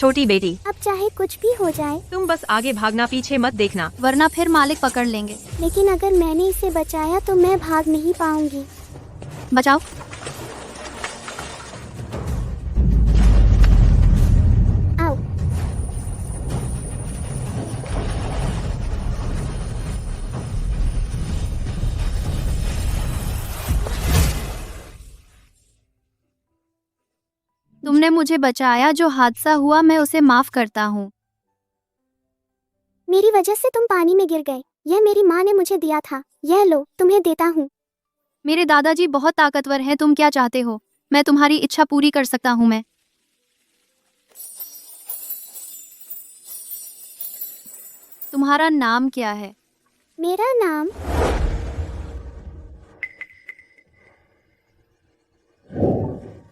छोटी बेटी, अब चाहे कुछ भी हो जाए, तुम बस आगे भागना, पीछे मत देखना। वरना फिर मालिक पकड़ लेंगे। लेकिन अगर मैंने इसे बचाया तो मैं भाग नहीं पाऊंगी। बचाओ। आओ। तुमने मुझे बचाया, जो हादसा हुआ मैं उसे माफ करता हूँ। मेरी वजह से तुम पानी में गिर गए। यह मेरी माँ ने मुझे दिया था। यह लो, तुम्हें देता हूँ। मेरे दादाजी बहुत ताकतवर हैं, तुम क्या चाहते हो? मैं तुम्हारी इच्छा पूरी कर सकता हूँ। मैं तुम्हारा नाम क्या है? मेरा नाम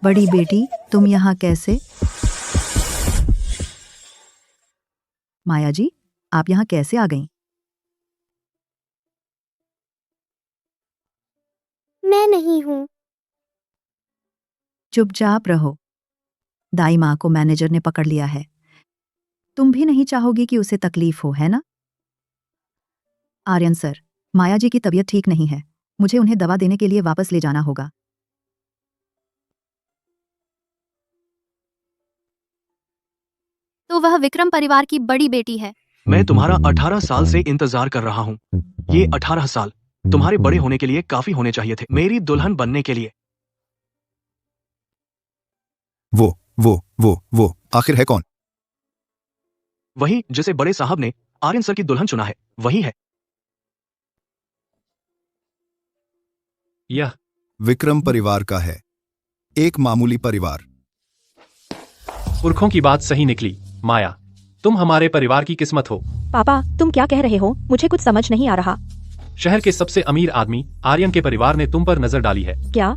बड़ी बेटी, तुम यहाँ कैसे? माया जी, आप यहाँ कैसे आ गईं? मैं नहीं हूँ। चुपचाप रहो। दाई माँ को मैनेजर ने पकड़ लिया है। तुम भी नहीं चाहोगी कि उसे तकलीफ हो, है ना? आर्यन सर, माया जी की तबीयत ठीक नहीं है। मुझे उन्हें दवा देने के लिए वापस ले जाना होगा। तो वह विक्रम परिवार की बड़ी बेटी है। मैं तुम्हारा 18 साल से इंतजार कर रहा हूँ। ये 18 साल तुम्हारे बड़े होने के लिए काफी होने चाहिए थे, मेरी दुल्हन बनने के लिए। वो आखिर है कौन? वही जिसे बड़े साहब ने आर्यन सर की दुल्हन चुना है, वही है। यह विक्रम परिवार का है, एक मामूली परिवार। पुरखों की बात सही निकली। माया, तुम हमारे परिवार की किस्मत हो। पापा, तुम क्या कह रहे हो? मुझे कुछ समझ नहीं आ रहा। शहर के सबसे अमीर आदमी आर्यन के परिवार ने तुम पर नजर डाली है। क्या?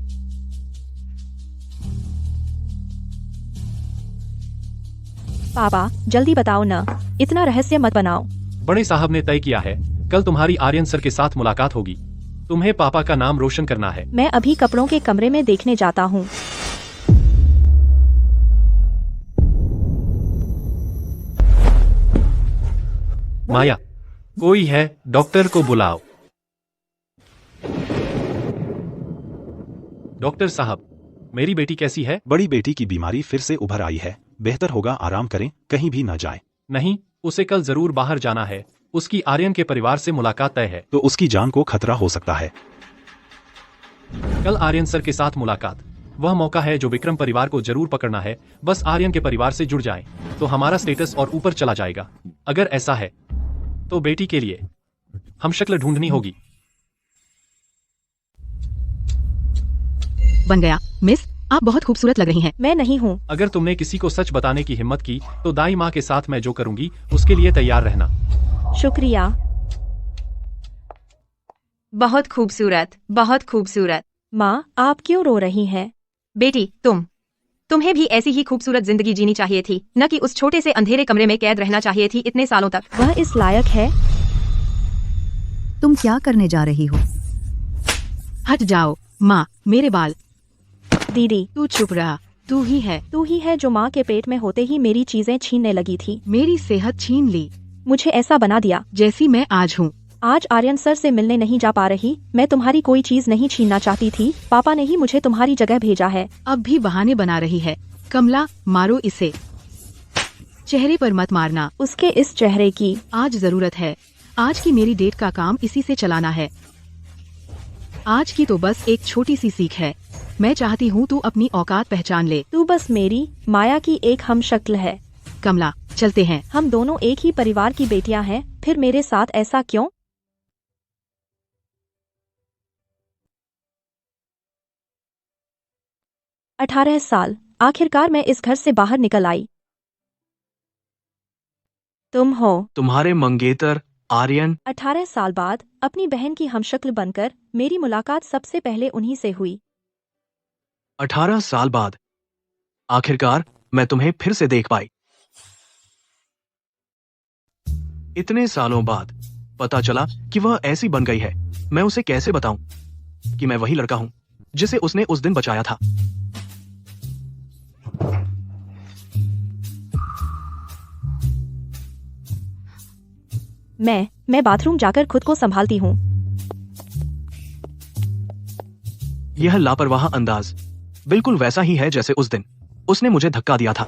पापा, जल्दी बताओ ना, इतना रहस्य मत बनाओ। बड़े साहब ने तय किया है, कल तुम्हारी आर्यन सर के साथ मुलाकात होगी। तुम्हें पापा का नाम रोशन करना है। मैं अभी कपड़ों के कमरे में देखने जाता हूँ। माया, कोई है, डॉक्टर को बुलाओ। डॉक्टर साहब, मेरी बेटी कैसी है? बड़ी बेटी की बीमारी फिर से उभर आई है। बेहतर होगा आराम करें, कहीं भी न जाएं। नहीं, उसे कल जरूर बाहर जाना है। उसकी आर्यन के परिवार से मुलाकात तय है। तो उसकी जान को खतरा हो सकता है। कल आर्यन सर के साथ मुलाकात, वह मौका है जो विक्रम परिवार को जरूर पकड़ना है। बस आर्यन के परिवार से जुड़ जाएं, तो हमारा स्टेटस और ऊपर चला जाएगा। अगर ऐसा है तो बेटी के लिए हम शक्ल ढूंढनी होगी। बन गया। मिस, आप बहुत खूबसूरत लग रही हैं। मैं नहीं हूँ। अगर तुमने किसी को सच बताने की हिम्मत की तो दाई माँ के साथ मैं जो करूंगी उसके लिए तैयार रहना। शुक्रिया। बहुत खूबसूरत, बहुत खूबसूरत। माँ, आप क्यों रो रही हैं? बेटी, तुम्हें भी ऐसी ही खूबसूरत जिंदगी जीनी चाहिए थी, न कि उस छोटे से अंधेरे कमरे में कैद रहना चाहिए थी इतने सालों तक। वह इस लायक है? तुम क्या करने जा रही हो? हट जाओ। माँ, मेरे बाल। दीदी, तू चुप रहा। तू ही है जो माँ के पेट में होते ही मेरी चीजें छीनने लगी थी। मेरी सेहत छीन ली। मुझे ऐसा बना दिया जैसी मैं आज हूँ। आज आर्यन सर से मिलने नहीं जा पा रही। मैं तुम्हारी कोई चीज नहीं छीनना चाहती थी। पापा ने ही मुझे तुम्हारी जगह भेजा है। अब भी बहाने बना रही है। कमला, मारो इसे। चेहरे पर मत मारना। उसके इस चेहरे की आज जरूरत है। आज की मेरी डेट का काम इसी से चलाना है। आज की तो बस एक छोटी सी सीख है। मैं चाहती हूँ तू अपनी औकात पहचान ले। तू बस मेरी माया की एक हम शक्ल है। कमला, चलते हैं। हम दोनों एक ही परिवार की बेटियां हैं, फिर मेरे साथ ऐसा क्यों? अठारह साल, आखिरकार मैं इस घर से बाहर निकल आई। तुम हो? तुम्हारे मंगेतर आर्यन। 18 साल बाद अपनी बहन की हमशक्ल बनकर मेरी मुलाकात सबसे पहले उन्हीं से हुई। 18 साल बाद आखिरकार मैं तुम्हें फिर से देख पाई। इतने सालों बाद पता चला कि वह ऐसी बन गई है। मैं उसे कैसे बताऊं कि मैं वही लड़का हूं जिसे उसने उस दिन बचाया था। मैं बाथरूम जाकर खुद को संभालती हूँ। यह लापरवाह अंदाज बिल्कुल वैसा ही है जैसे उस दिन उसने मुझे धक्का दिया था।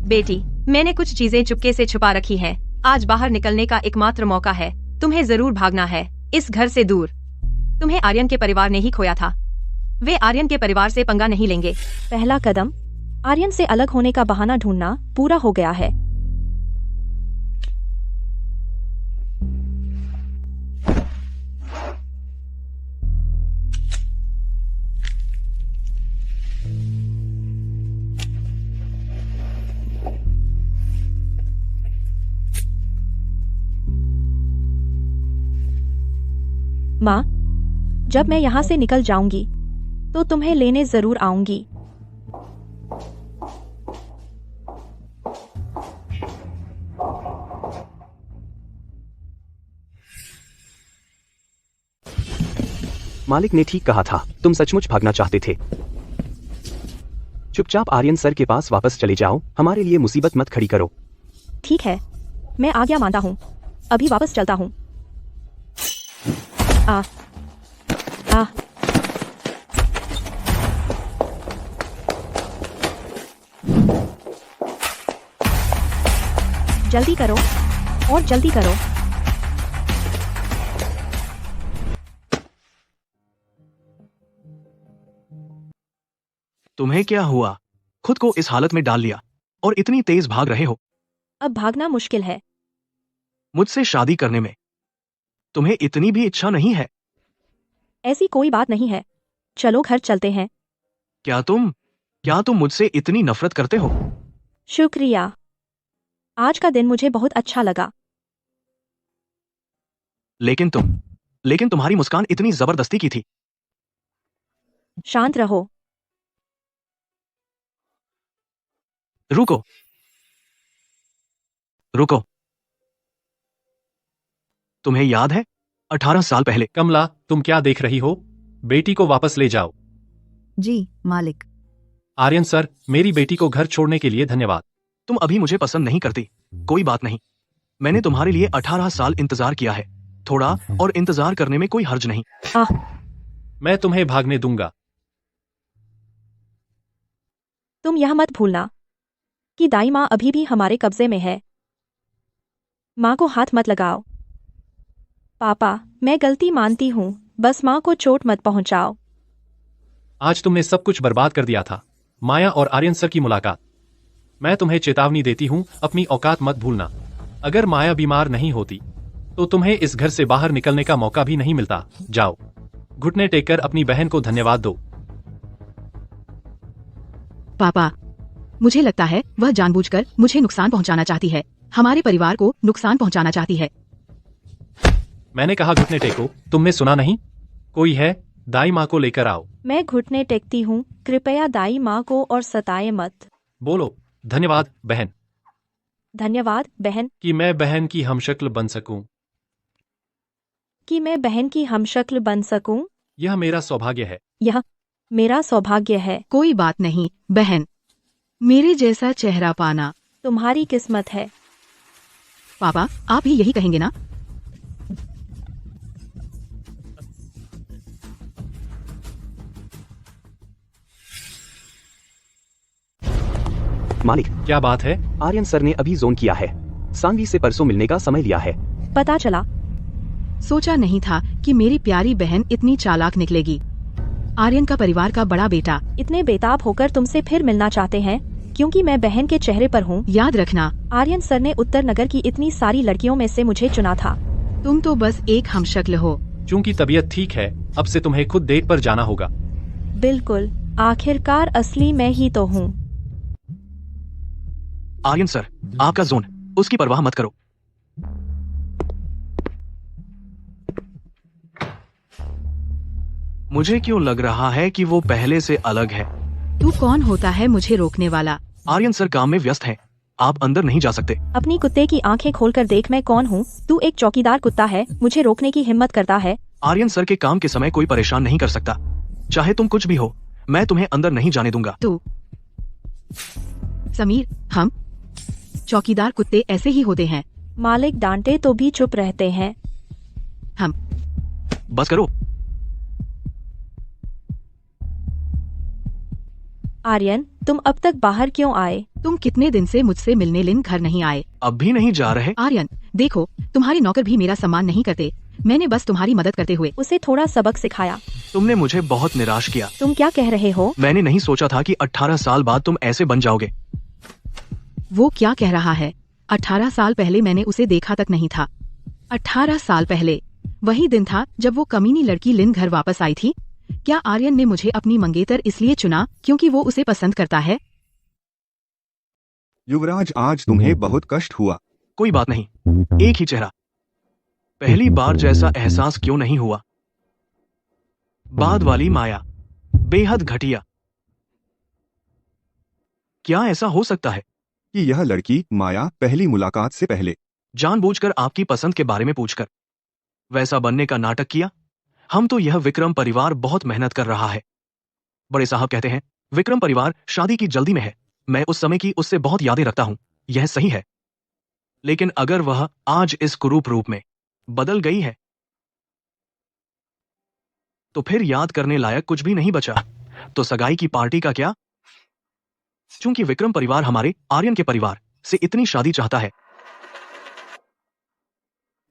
बेटी, मैंने कुछ चीजें चुपके से छुपा रखी हैं। आज बाहर निकलने का एकमात्र मौका है। तुम्हें जरूर भागना है इस घर से दूर। तुम्हें आर्यन के परिवार ने ही खोया था। वे आर्यन के परिवार से पंगा नहीं लेंगे। पहला कदम आर्यन से अलग होने का बहाना ढूंढना पूरा हो गया है। माँ, जब मैं यहाँ से निकल जाऊंगी तो तुम्हें लेने जरूर आऊंगी। मालिक ने ठीक कहा था, तुम सचमुच भागना चाहते थे। चुपचाप आर्यन सर के पास वापस चले जाओ, हमारे लिए मुसीबत मत खड़ी करो। ठीक है, मैं आज्ञा मानता हूँ। अभी वापस चलता हूँ। आ जल्दी करो और जल्दी करो। तुम्हें क्या हुआ? खुद को इस हालत में डाल लिया और इतनी तेज भाग रहे हो। अब भागना मुश्किल है। मुझसे शादी करने में तुम्हें इतनी भी इच्छा नहीं है? ऐसी कोई बात नहीं है। चलो घर चलते हैं। क्या तुम मुझसे इतनी नफरत करते हो? शुक्रिया। आज का दिन मुझे बहुत अच्छा लगा। लेकिन तुम्हारी मुस्कान इतनी जबरदस्ती की थी। शांत रहो। रुको। तुम्हें याद है 18 साल पहले? कमला, तुम क्या देख रही हो? बेटी को वापस ले जाओ। जी मालिक। आर्यन सर, मेरी बेटी को घर छोड़ने के लिए धन्यवाद। तुम अभी मुझे पसंद नहीं करती, कोई बात नहीं। मैंने तुम्हारे लिए 18 साल इंतजार किया है। थोड़ा और इंतजार करने में कोई हर्ज नहीं। मैं तुम्हें भागने दूंगा। तुम यह मत भूलना कि दाई माँ अभी भी हमारे कब्जे में है। माँ को हाथ मत लगाओ। पापा, मैं गलती मानती हूँ, बस माँ को चोट मत पहुँचाओ। आज तुमने सब कुछ बर्बाद कर दिया था। माया और आर्यन सर की मुलाकात। मैं तुम्हें चेतावनी देती हूँ, अपनी औकात मत भूलना। अगर माया बीमार नहीं होती तो तुम्हें इस घर से बाहर निकलने का मौका भी नहीं मिलता। जाओ, घुटने टेककर अपनी बहन को धन्यवाद दो। पापा, मुझे लगता है वह जानबूझकर मुझे नुकसान पहुंचाना चाहती है। हमारे परिवार को नुकसान पहुंचाना चाहती है। मैंने कहा घुटने टेको, तुमने सुना नहीं? कोई है? दाई माँ को लेकर आओ। मैं घुटने टेकती हूँ। कृपया दाई माँ को और सताए मत। बोलो, धन्यवाद बहन। धन्यवाद बहन। कि मैं बहन की हमशक्ल बन सकूं। यह मेरा सौभाग्य है। यह मेरा सौभाग्य है। कोई बात नहीं बहन, मेरे जैसा चेहरा पाना तुम्हारी किस्मत है। पापा, आप भी यही कहेंगे ना? मालिक, क्या बात है? आर्यन सर ने अभी जोन किया है। सांगी से परसों मिलने का समय लिया है। पता चला? सोचा नहीं था कि मेरी प्यारी बहन इतनी चालाक निकलेगी। आर्यन का परिवार का बड़ा बेटा इतने बेताब होकर तुमसे फिर मिलना चाहते हैं क्योंकि मैं बहन के चेहरे पर हूँ। याद रखना, आर्यन सर ने उत्तर नगर की इतनी सारी लड़कियों में से मुझे चुना था। तुम तो बस एक हमशक्ल हो। चूंकि तबीयत ठीक है, अब से तुम्हें खुद डेट पर जाना होगा। बिल्कुल, आखिरकार असली मैं ही तो हूँ। आर्यन सर, आपका जोन, उसकी परवाह मत करो। मुझे क्यों लग रहा है कि वो पहले से अलग है। तू कौन होता है मुझे रोकने वाला? आर्यन सर काम में व्यस्त हैं। आप अंदर नहीं जा सकते। अपनी कुत्ते की आंखें खोलकर देख, मैं कौन हूँ। तू एक चौकीदार कुत्ता है, मुझे रोकने की हिम्मत करता है। आर्यन सर के काम के समय कोई परेशान नहीं कर सकता। चाहे तुम कुछ भी हो, मैं तुम्हें अंदर नहीं जाने दूंगा। तू समीर, हम चौकीदार कुत्ते ऐसे ही होते हैं। मालिक डांटे तो भी चुप रहते हैं। बस करो। आर्यन, तुम अब तक बाहर क्यों आए? तुम कितने दिन से मुझसे मिलने लिन घर नहीं आए? अब भी नहीं जा रहे? आर्यन, देखो, तुम्हारे नौकर भी मेरा सम्मान नहीं करते। मैंने बस तुम्हारी मदद करते हुए उसे थोड़ा सबक सिखाया। तुमने मुझे बहुत निराश किया। तुम क्या कह रहे हो? मैंने नहीं सोचा था कि 18 साल बाद तुम ऐसे बन जाओगे। वो क्या कह रहा है? 18 साल पहले मैंने उसे देखा तक नहीं था। 18 साल पहले वही दिन था जब वो कमीनी लड़की लिन घर वापस आई थी। क्या आर्यन ने मुझे अपनी मंगेतर इसलिए चुना क्योंकि वो उसे पसंद करता है? युवराज, आज तुम्हें बहुत कष्ट हुआ। कोई बात नहीं, एक ही चेहरा। पहली बार जैसा एहसास क्यों नहीं हुआ? बाद वाली माया बेहद घटिया। क्या ऐसा हो सकता है कि यह लड़की माया पहली मुलाकात से पहले जानबूझकर आपकी पसंद के बारे में पूछकर वैसा बनने का नाटक किया? हम तो यह विक्रम परिवार बहुत मेहनत कर रहा है। बड़े साहब कहते हैं विक्रम परिवार शादी की जल्दी में है। मैं उस समय की उससे बहुत यादें रखता हूं, यह सही है। लेकिन अगर वह आज इस कुरूप रूप में बदल गई है तो फिर याद करने लायक कुछ भी नहीं बचा। तो सगाई की पार्टी का क्या? चूंकि विक्रम परिवार हमारे आर्यन के परिवार से इतनी शादी चाहता है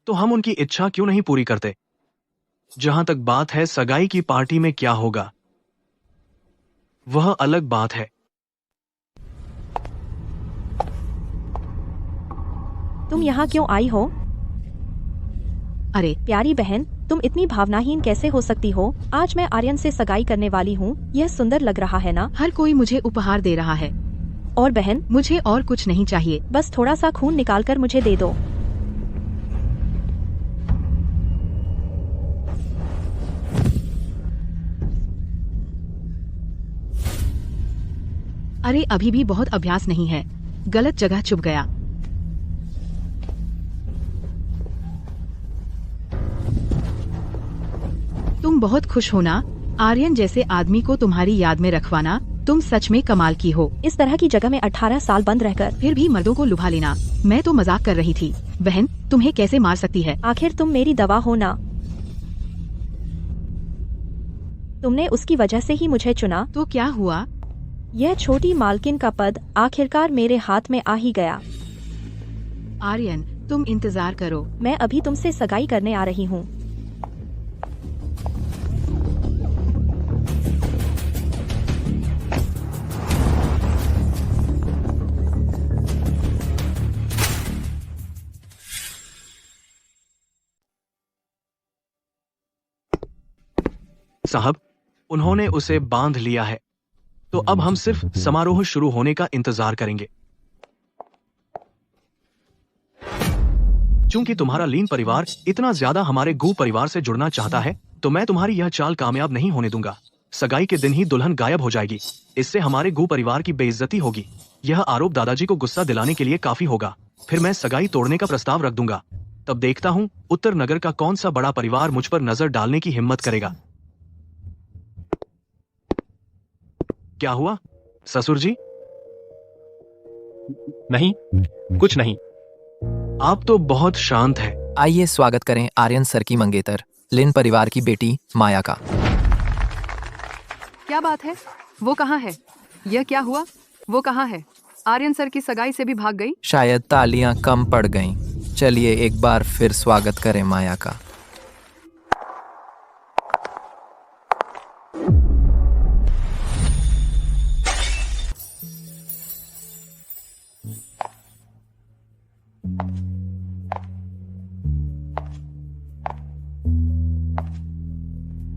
तो हम उनकी इच्छा क्यों नहीं पूरी करते? जहां तक बात है सगाई की पार्टी में क्या होगा, वह अलग बात है। तुम यहाँ क्यों आई हो? अरे प्यारी बहन, तुम इतनी भावनाहीन कैसे हो सकती हो? आज मैं आर्यन से सगाई करने वाली हूँ। यह सुंदर लग रहा है ना? हर कोई मुझे उपहार दे रहा है। और बहन, मुझे और कुछ नहीं चाहिए। बस थोड़ा सा खून निकालकर मुझे दे दो। अरे अभी भी बहुत अभ्यास नहीं है। गलत जगह चुभ गया। तुम बहुत खुश हो ना? आर्यन जैसे आदमी को तुम्हारी याद में रखवाना, तुम सच में कमाल की हो। इस तरह की जगह में 18 साल बंद रहकर फिर भी मर्दों को लुभा लेना। मैं तो मजाक कर रही थी। बहन, तुम्हें कैसे मार सकती है? आखिर तुम मेरी दवा हो ना? तुमने उसकी वजह से ही मुझे चुना। तो क्या हुआ? यह छोटी मालकिन का पद आखिरकार मेरे हाथ में आ ही गया। आर्यन, तुम इंतजार करो। मैं अभी तुमसे सगाई करने आ रही हूँ। साहब, उन्होंने उसे बांध लिया है, तो अब हम सिर्फ समारोह शुरू होने का इंतजार करेंगे। चूंकि तुम्हारा लीन परिवार इतना ज्यादा हमारे गू परिवार से जुड़ना चाहता है, तो मैं तुम्हारी यह चाल कामयाब नहीं होने दूंगा। सगाई के दिन ही दुल्हन गायब हो जाएगी। इससे हमारे गू परिवार की बेइज्जती होगी। यह आरोप दादाजी को गुस्सा दिलाने के लिए काफी होगा। फिर मैं सगाई तोड़ने का प्रस्ताव रख दूंगा। तब देखता हूँ उत्तर नगर का कौन सा बड़ा परिवार मुझ पर नजर डालने की हिम्मत करेगा। क्या हुआ ससुर जी? नहीं, कुछ नहीं। आप तो बहुत शांत है। आइए स्वागत करें आर्यन सर की मंगेतर लिन परिवार की बेटी माया का। क्या बात है? वो कहाँ है? यह क्या हुआ? वो कहाँ है? आर्यन सर की सगाई से भी भाग गई? शायद तालियां कम पड़ गईं। चलिए एक बार फिर स्वागत करें माया का।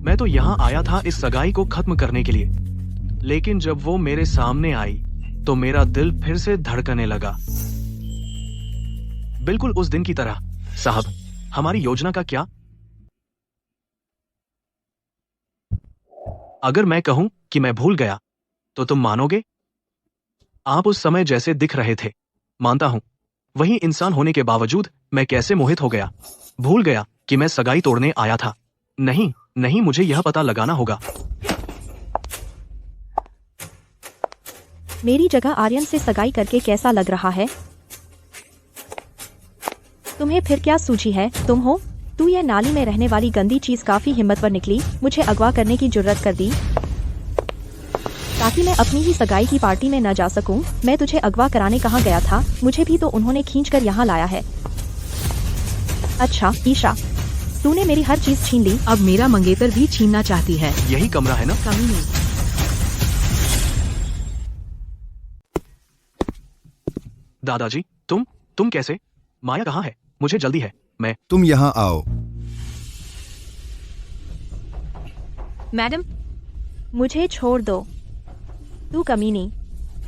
मैं तो यहाँ आया था इस सगाई को खत्म करने के लिए, लेकिन जब वो मेरे सामने आई तो मेरा दिल फिर से धड़कने लगा, बिल्कुल उस दिन की तरह। साहब, हमारी योजना का क्या? अगर मैं कहूं कि मैं भूल गया तो तुम मानोगे? आप उस समय जैसे दिख रहे थे। मानता हूं, वही इंसान होने के बावजूद मैं कैसे मोहित हो गया। भूल गया कि मैं सगाई तोड़ने आया था। नहीं, मुझे यह पता लगाना होगा। मेरी जगह आर्यन से सगाई करके कैसा लग रहा है? तुम्हें फिर क्या सूझी है? तुम हो? तू यह नाली में रहने वाली गंदी चीज काफी हिम्मतवर निकली, मुझे अगवा करने की जुर्रत कर दी ताकि मैं अपनी ही सगाई की पार्टी में न जा सकूं। मैं तुझे अगवा कराने कहाँ गया था? मुझे भी तो उन्होंने खींचकर यहाँ लाया है। अच्छा ईशा, तूने मेरी हर चीज छीन ली। अब मेरा मंगेतर भी छीनना चाहती है। यही कमरा है ना? कमी नहीं। दादाजी, तुम कैसे? माया कहाँ है? मुझे जल्दी है। तुम यहाँ आओ। मैडम, मुझे छोड़ दो, तू कमीनी।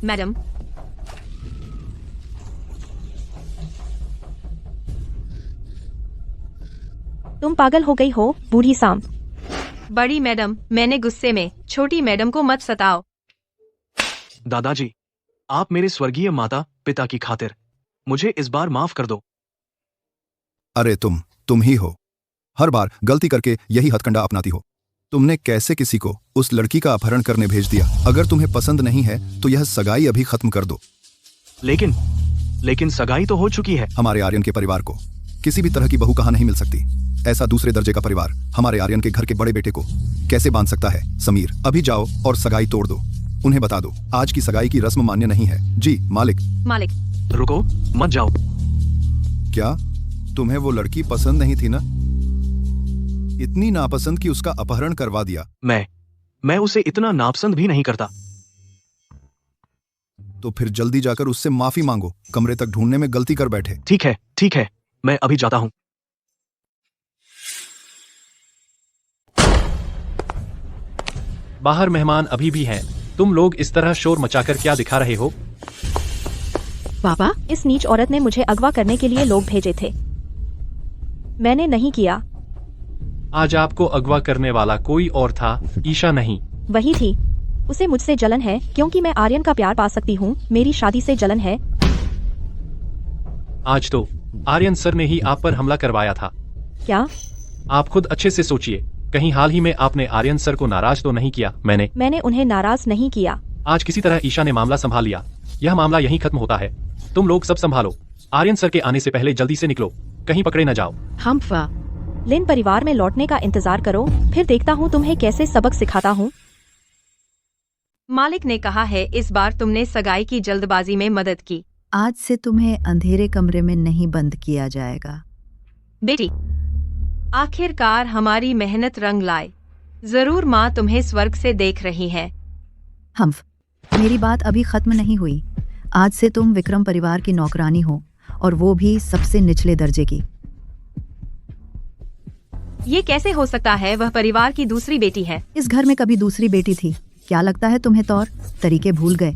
मैडम, तुम पागल हो गई हो बूढ़ी साम। बड़ी मैडम, मैंने गुस्से में छोटी मैडम को मत सताओ। दादाजी, आप मेरे स्वर्गीय माता पिता की खातिर मुझे इस बार माफ कर दो। अरे तुम ही हो, हर बार गलती करके यही हथकंडा अपनाती हो। तुमने कैसे किसी को उस लड़की का अपहरण करने भेज दिया? अगर तुम्हें पसंद नहीं है तो यह सगाई अभी खत्म कर दो। लेकिन सगाई तो हो चुकी है। हमारे आर्यन के परिवार को किसी भी तरह की बहू कहाँ नहीं मिल सकती। ऐसा दूसरे दर्जे का परिवार हमारे आर्यन के घर के बड़े बेटे को कैसे बांध सकता है? समीर, अभी जाओ और सगाई तोड़ दो। उन्हें बता दो आज की सगाई की रस्म मान्य नहीं है। जी मालिक। रुको, मत जाओ। क्या तुम्हें वो लड़की पसंद नहीं थी ना? इतनी नापसंद कि उसका अपहरण करवा दिया। मैं उसे इतना नापसंद भी नहीं करता। तो फिर जल्दी जाकर उससे माफी मांगो। कमरे तक ढूंढने में गलती कर बैठे। ठीक है, मैं अभी जाता हूँ। बाहर मेहमान अभी भी हैं। तुम लोग इस तरह शोर मचाकर क्या दिखा रहे हो? पापा, इस नीच औरत ने मुझे अगवा करने के लिए लोग भेजे थे। मैंने नहीं किया। आज आपको अगवा करने वाला कोई और था, ईशा नहीं। वही थी। उसे मुझसे जलन है क्योंकि मैं आर्यन का प्यार पा सकती हूँ। मेरी शादी से जलन है। आज तो आर्यन सर ने ही आप पर हमला करवाया था। क्या? आप खुद अच्छे से सोचिए, कहीं हाल ही में आपने आर्यन सर को नाराज तो नहीं किया? मैंने उन्हें नाराज नहीं किया। आज किसी तरह ईशा ने मामला संभाल लिया। यह मामला यहीं खत्म होता है। तुम लोग सब संभालो। आर्यन सर के आने से पहले जल्दी से निकलो, कहीं पकड़े न जाओ। हम लिन परिवार में लौटने का इंतजार करो, फिर देखता हूँ तुम्हें कैसे सबक सिखाता हूँ। मालिक ने कहा है इस बार तुमने सगाई की जल्दबाजी में मदद की। आज से तुम्हें अंधेरे कमरे में नहीं बंद किया जाएगा। बेटी, आखिरकार हमारी मेहनत रंग लाए। जरूर माँ तुम्हें स्वर्ग से देख रही है। मेरी बात अभी खत्म नहीं हुई। आज से तुम विक्रम परिवार की नौकरानी हो, और वो भी सबसे निचले दर्जे की। ये कैसे हो सकता है? वह परिवार की दूसरी बेटी है। इस घर में कभी दूसरी बेटी थी? क्या लगता है तुम्हें तौर तरीके भूल गए?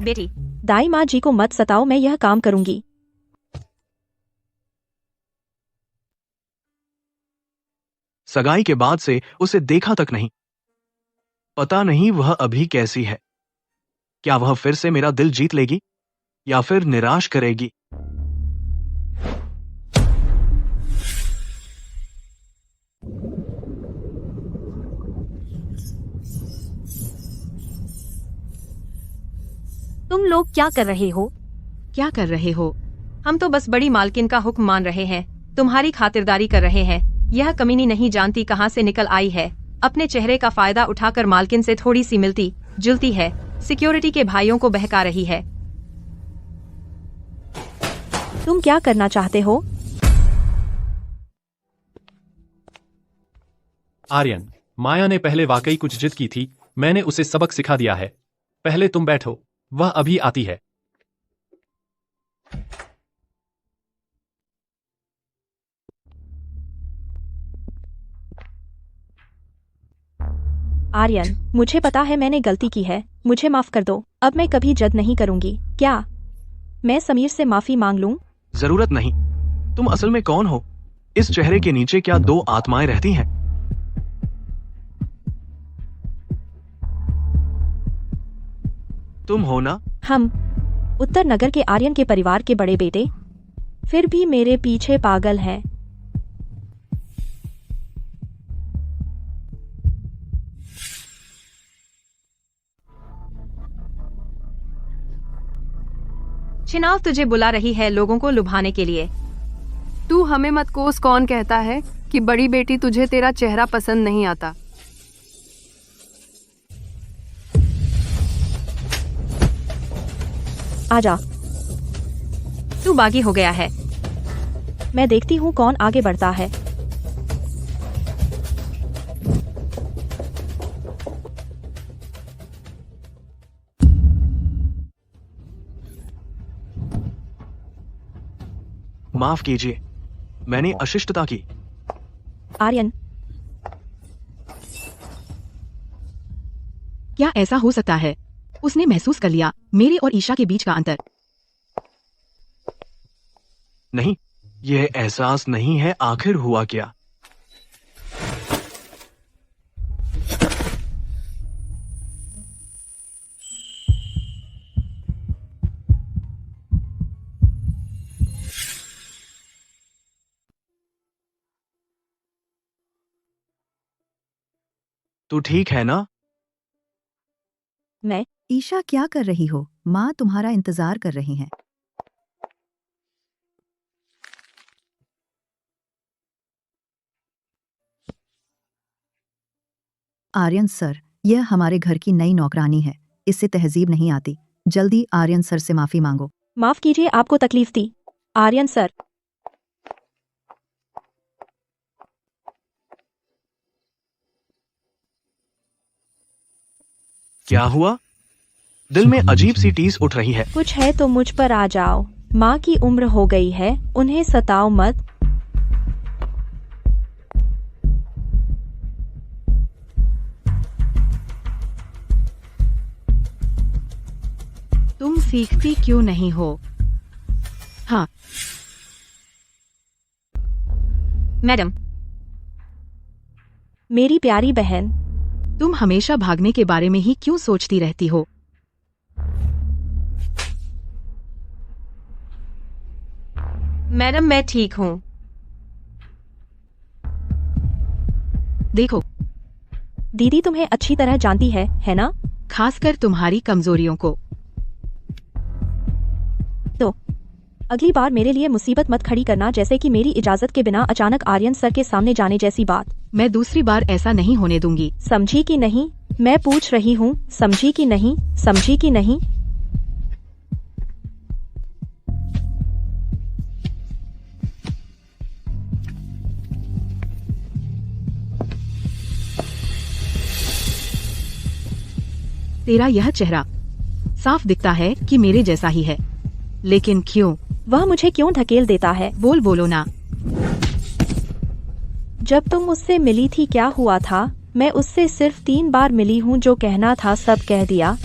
बेटी, दाई माँ जी को मत सताओ, मैं यह काम करूंगी। सगाई के बाद से उसे देखा तक नहीं। पता नहीं वह अभी कैसी है। क्या वह फिर से मेरा दिल जीत लेगी या फिर निराश करेगी? तुम लोग क्या कर रहे हो? क्या कर रहे हो? हम तो बस बड़ी मालकिन का हुक्म मान रहे हैं। तुम्हारी खातिरदारी कर रहे हैं। यह कमीनी नहीं जानती कहाँ से निकल आई है। अपने चेहरे का फायदा उठाकर मालकिन से थोड़ी सी मिलती जुलती है। सिक्योरिटी के भाइयों को बहका रही है। तुम क्या करना चाहते हो? आर्यन, माया ने पहले वाकई कुछ जिद की थी। मैंने उसे सबक सिखा दिया है। पहले तुम बैठो, वह अभी आती है। आर्यन, मुझे पता है मैंने गलती की है। मुझे माफ कर दो। अब मैं कभी जद नहीं करूंगी। क्या मैं समीर से माफी मांग लूं? जरूरत नहीं। तुम असल में कौन हो? इस चेहरे के नीचे क्या दो आत्माएं रहती हैं? तुम हो ना? हम उत्तर नगर के आर्यन के परिवार के बड़े बेटे। फिर भी मेरे पीछे पागल हैं। चिनाव तुझे बुला रही है लोगों को लुभाने के लिए। तू हमें मत कोस। कौन कहता है कि बड़ी बेटी तुझे तेरा चेहरा पसंद नहीं आता? आजा। तू बागी हो गया है। मैं देखती हूँ कौन आगे बढ़ता है। माफ कीजिए, मैंने अशिष्टता की। आर्यन, क्या ऐसा हो सकता है? उसने महसूस कर लिया मेरे और ईशा के बीच का अंतर। नहीं, यह एहसास नहीं है। आखिर हुआ क्या? तू ठीक है ना? मैं ईशा क्या कर रही हो? माँ तुम्हारा इंतजार कर रही हैं। आर्यन सर, यह हमारे घर की नई नौकरानी है। इससे तहजीब नहीं आती। जल्दी आर्यन सर से माफी मांगो। माफ कीजिए, आपको तकलीफ दी। आर्यन सर, क्या हुआ? दिल में अजीब सी टीस उठ रही है। कुछ है तो मुझ पर आ जाओ। माँ की उम्र हो गई है, उन्हें सताओ मत। तुम सीखती क्यों नहीं हो? हाँ, मैडम। मेरी प्यारी बहन, तुम हमेशा भागने के बारे में ही क्यों सोचती रहती हो? मैडम, मैं ठीक हूँ। देखो, दीदी तुम्हें अच्छी तरह जानती है ना? खासकर तुम्हारी कमजोरियों को। तो अगली बार मेरे लिए मुसीबत मत खड़ी करना, जैसे कि मेरी इजाजत के बिना अचानक आर्यन सर के सामने जाने जैसी बात। मैं दूसरी बार ऐसा नहीं होने दूंगी। समझी कि नहीं? मैं पूछ रही हूँ, समझी कि नहीं? समझी कि नहीं? तेरा यह चेहरा साफ दिखता है कि मेरे जैसा ही है, लेकिन क्यों? वह मुझे क्यों धकेल देता है? बोलो ना। जब तुम मुझसे मिली थी क्या हुआ था? मैं उससे सिर्फ 3 बार मिली हूँ। जो कहना था सब कह दिया।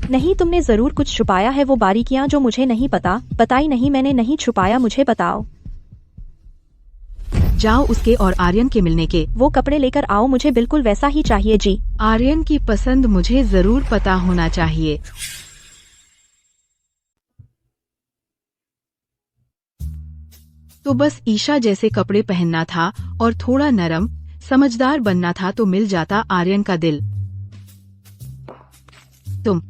नहीं, तुमने जरूर कुछ छुपाया है, वो बारीकियां जो मुझे नहीं पता ही नहीं। मैंने नहीं छुपाया, मुझे बताओ। जाओ उसके और आर्यन के मिलने के। वो कपड़े लेकर आओ, मुझे बिल्कुल वैसा ही चाहिए जी। आर्यन की पसंद मुझे जरूर पता होना चाहिए। तो बस ईशा जैसे कपड़े पहनना था और थोड़ा नरम समझदार बनना था तो मिल जाता आर्यन का दिल। तुम।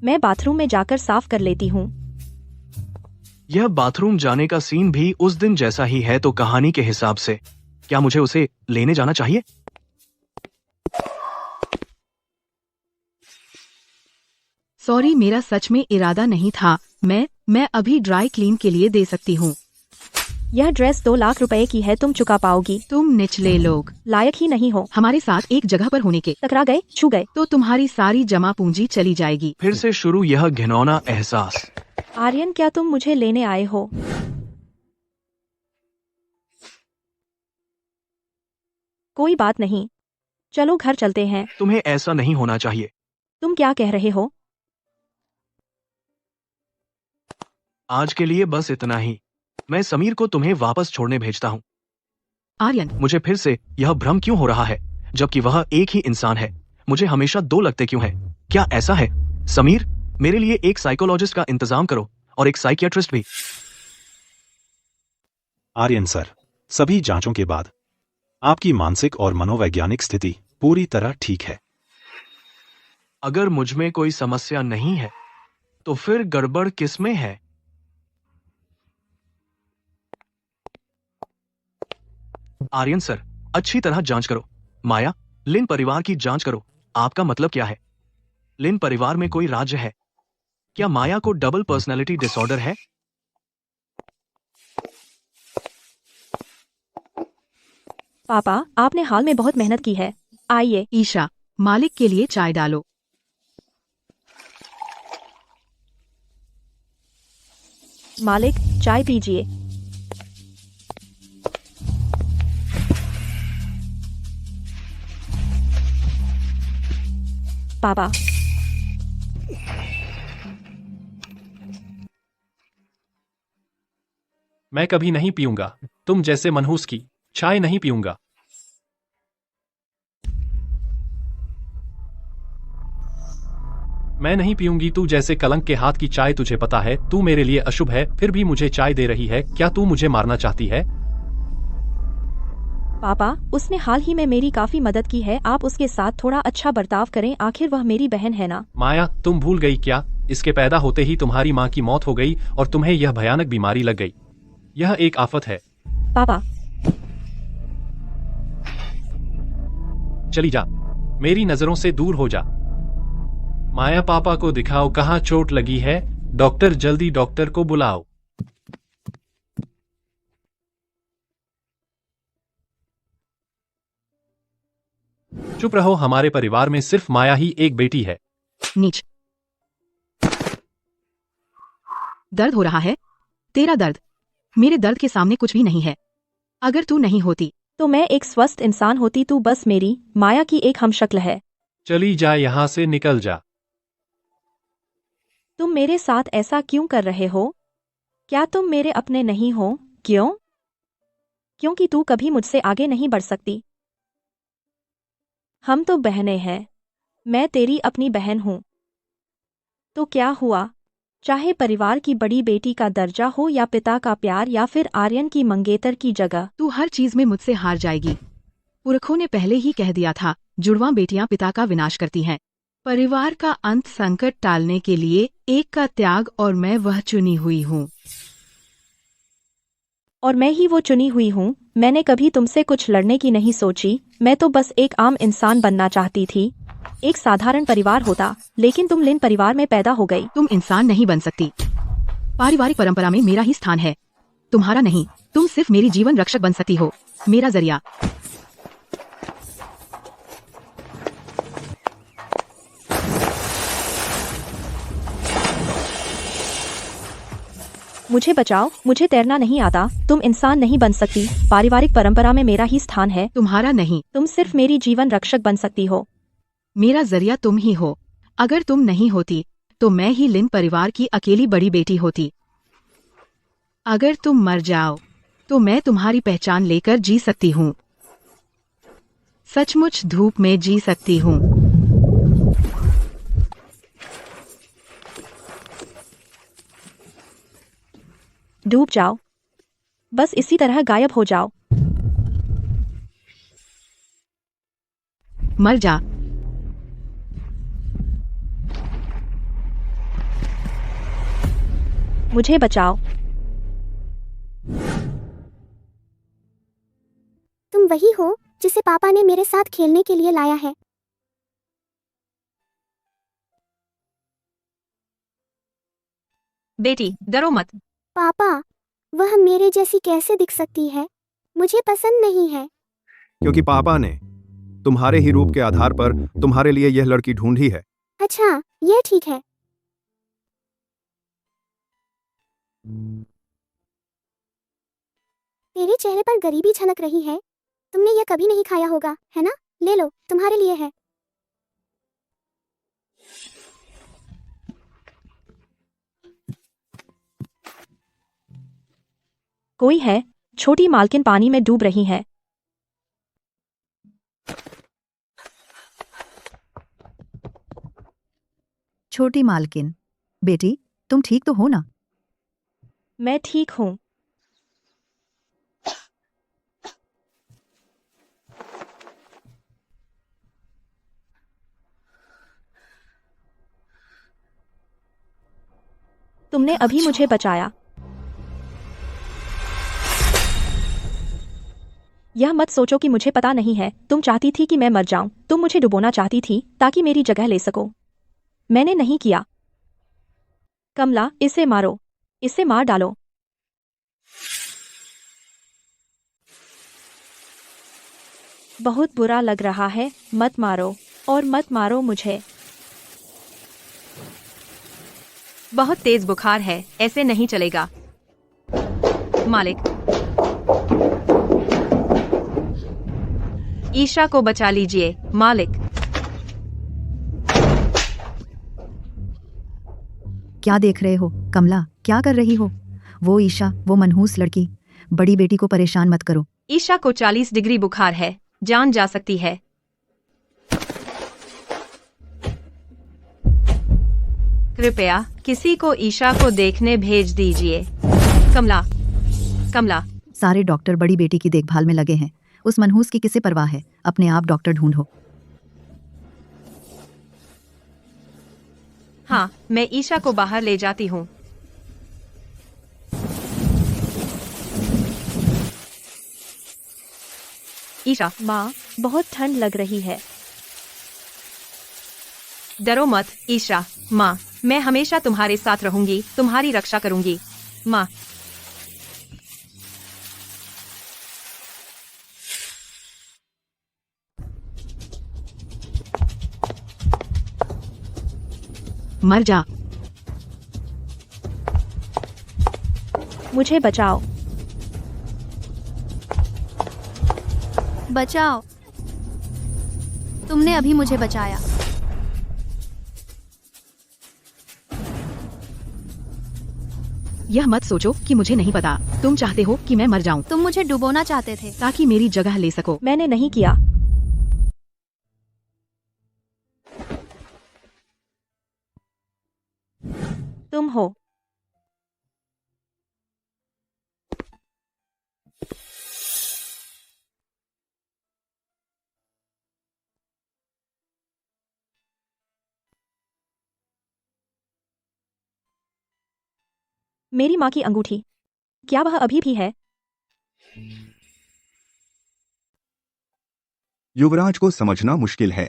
मैं बाथरूम में जाकर साफ कर लेती हूँ। यह बाथरूम जाने का सीन भी उस दिन जैसा ही है, तो कहानी के हिसाब से क्या मुझे उसे लेने जाना चाहिए? सॉरी, मेरा सच में इरादा नहीं था। मैं अभी ड्राई क्लीन के लिए दे सकती हूँ। यह ड्रेस 2 लाख रुपए की है, तुम चुका पाओगी? तुम निचले लोग लायक ही नहीं हो हमारे साथ एक जगह पर होने के। टकरा गए, छू गए तो तुम्हारी सारी जमा पूंजी चली जाएगी। फिर से शुरू यह घिनौना एहसास। आर्यन, क्या तुम मुझे लेने आए हो? कोई बात नहीं, चलो घर चलते हैं। तुम्हें ऐसा नहीं होना चाहिए। तुम क्या कह रहे हो? आज के लिए बस इतना ही। मैं समीर को तुम्हें वापस छोड़ने भेजता हूँ। आर्यन, मुझे फिर से यह भ्रम क्यों हो रहा है, जबकि वह एक ही इंसान है? मुझे हमेशा 2 लगते क्यों हैं? क्या ऐसा है? समीर, मेरे लिए एक साइकोलॉजिस्ट का इंतजाम करो और एक साइकियाट्रिस्ट भी। आर्यन सर, सभी जांचों के बाद आपकी मानसिक और मनोवैज्ञानिक स्थिति पूरी तरह ठीक है। अगर मुझ में कोई समस्या नहीं है तो फिर गड़बड़ किसमें है? आर्यन सर, अच्छी तरह जांच करो। माया, लिन परिवार की जांच करो। आपका मतलब क्या है? लिन परिवार में कोई राज्य है? क्या माया को डबल पर्सनैलिटी डिसऑर्डर है? पापा, आपने हाल में बहुत मेहनत की है। आइए। ईशा, मालिक के लिए चाय डालो। मालिक, चाय पीजिए। पापा, मैं कभी नहीं पीऊंगा तुम जैसे मनहूस की चाय नहीं पीऊंगा। मैं नहीं पीऊंगी तू जैसे कलंक के हाथ की चाय। तुझे पता है तू मेरे लिए अशुभ है, फिर भी मुझे चाय दे रही है। क्या तू मुझे मारना चाहती है? पापा, उसने हाल ही में मेरी काफी मदद की है। आप उसके साथ थोड़ा अच्छा बर्ताव करें, आखिर वह मेरी बहन है ना। माया, तुम भूल गई क्या? इसके पैदा होते ही तुम्हारी माँ की मौत हो गई और तुम्हें यह भयानक बीमारी लग गई। यह एक आफत है। पापा, चली जा, मेरी नजरों से दूर हो जा। माया, पापा को दिखाओ कहाँ चोट लगी है। डॉक्टर, जल्दी डॉक्टर को बुलाओ। चुप रहो, हमारे परिवार में सिर्फ माया ही एक बेटी है। नीच। दर्द हो रहा है? तेरा दर्द मेरे दर्द के सामने कुछ भी नहीं है। अगर तू नहीं होती तो मैं एक स्वस्थ इंसान होती। तू बस मेरी माया की एक हमशक्ल है। चली जा, यहाँ से निकल जा। तुम मेरे साथ ऐसा क्यों कर रहे हो? क्या तुम मेरे अपने नहीं हो? क्यों? क्योंकि तू कभी मुझसे आगे नहीं बढ़ सकती। हम तो बहनें हैं। मैं तेरी अपनी बहन हूं। तो क्या हुआ? चाहे परिवार की बड़ी बेटी का दर्जा हो या पिता का प्यार या फिर आर्यन की मंगेतर की जगह, तू हर चीज में मुझसे हार जाएगी। पुरखों ने पहले ही कह दिया था, जुड़वां बेटियां पिता का विनाश करती हैं। परिवार का अंत संकट टालने के लिए एक का त्याग, और मैं वह चुनी हुई हूँ। और मैं ही वो चुनी हुई हूँ। मैंने कभी तुमसे कुछ लड़ने की नहीं सोची। मैं तो बस एक आम इंसान बनना चाहती थी। एक साधारण परिवार होता, लेकिन तुम लिन परिवार में पैदा हो गई। तुम इंसान नहीं बन सकती। पारिवारिक परंपरा में मेरा ही स्थान है, तुम्हारा नहीं। तुम सिर्फ मेरी जीवन रक्षक बन सकती हो, मेरा जरिया। मुझे बचाओ, मुझे तैरना नहीं आता। तुम इंसान नहीं बन सकती। पारिवारिक परंपरा में मेरा ही स्थान है, तुम्हारा नहीं। तुम सिर्फ मेरी जीवन रक्षक बन सकती हो। मेरा जरिया तुम ही हो। अगर तुम नहीं होती तो मैं ही लिन परिवार की अकेली बड़ी बेटी होती। अगर तुम मर जाओ तो मैं तुम्हारी पहचान लेकर जी सकती हूँ, सचमुच धूप में जी सकती हूँ। डूब जाओ, बस इसी तरह गायब हो जाओ। मर जा। मुझे बचाओ। तुम वही हो जिसे पापा ने मेरे साथ खेलने के लिए लाया है। बेटी, डरो मत। पापा, वह मेरे जैसी कैसे दिख सकती है? मुझे पसंद नहीं है। क्योंकि पापा ने तुम्हारे ही रूप के आधार पर तुम्हारे लिए यह लड़की ढूंढी है। अच्छा, यह ठीक है। तेरे चेहरे पर गरीबी झलक रही है। तुमने यह कभी नहीं खाया होगा, है ना? ले लो, तुम्हारे लिए है। कोई है? छोटी मालकिन पानी में डूब रही है। छोटी मालकिन, बेटी, तुम ठीक तो हो ना? मैं ठीक हूँ। तुमने अभी मुझे बचाया। यह मत सोचो कि मुझे पता नहीं है। तुम चाहती थी कि मैं मर जाऊं। तुम मुझे डुबोना चाहती थी ताकि मेरी जगह ले सको। मैंने नहीं किया। कमला, इसे मारो। इसे मार डालो। बहुत बुरा लग रहा है। मत मारो और मत मारो मुझे। बहुत तेज बुखार है, ऐसे नहीं चलेगा। मालिक, ईशा को बचा लीजिए। मालिक, क्या देख रहे हो कमला? क्या कर रही हो? वो ईशा, वो मनहूस लड़की। बड़ी बेटी को परेशान मत करो। ईशा को 40 डिग्री बुखार है, जान जा सकती है। कृपया किसी को ईशा को देखने भेज दीजिए। कमला, कमला। सारे डॉक्टर बड़ी बेटी की देखभाल में लगे हैं। उस मनहूस की किसे परवाह है? अपने आप डॉक्टर ढूंढो। हाँ, मैं ईशा को बाहर ले जाती हूँ। ईशा, माँ, बहुत ठंड लग रही है। डरो मत ईशा। माँ, मैं हमेशा तुम्हारे साथ रहूंगी, तुम्हारी रक्षा करूंगी। माँ। मर जा। मुझे बचाओ। बचाओ। तुमने अभी मुझे बचाया। यह मत सोचो कि मुझे नहीं पता। तुम चाहते हो कि मैं मर जाऊं तुम मुझे डुबोना चाहते थे ताकि मेरी जगह ले सको। मैंने नहीं किया। तुम हो। मेरी माँ की अंगूठी, क्या वह अभी भी है? युवराज को समझना मुश्किल है।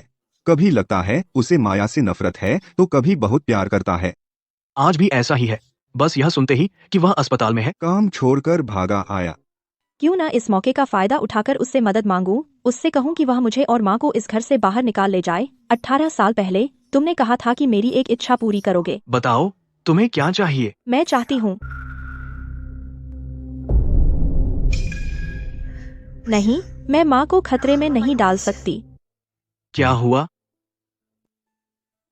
कभी लगता है उसे माया से नफरत है तो कभी बहुत प्यार करता है। आज भी ऐसा ही है। बस यह सुनते ही कि वह अस्पताल में है, काम छोड़कर भागा आया। क्यों ना इस मौके का फायदा उठाकर उससे मदद मांगूं, उससे कहूं कि वह मुझे और माँ को इस घर से बाहर निकाल ले जाए। 18 साल पहले तुमने कहा था कि मेरी एक इच्छा पूरी करोगे। बताओ तुम्हें क्या चाहिए? मैं चाहती हूँ। नहीं, मैं माँ को खतरे में नहीं डाल सकती। क्या हुआ?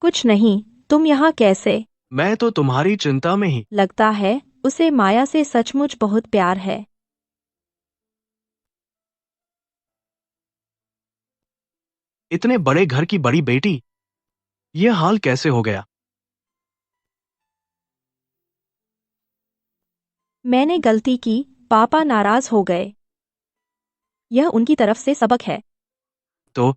कुछ नहीं। तुम यहाँ कैसे? मैं तो तुम्हारी चिंता में ही। लगता है उसे माया से सचमुच बहुत प्यार है। इतने बड़े घर की बड़ी बेटी, यह हाल कैसे हो गया? मैंने गलती की, पापा नाराज हो गए। यह उनकी तरफ से सबक है। तो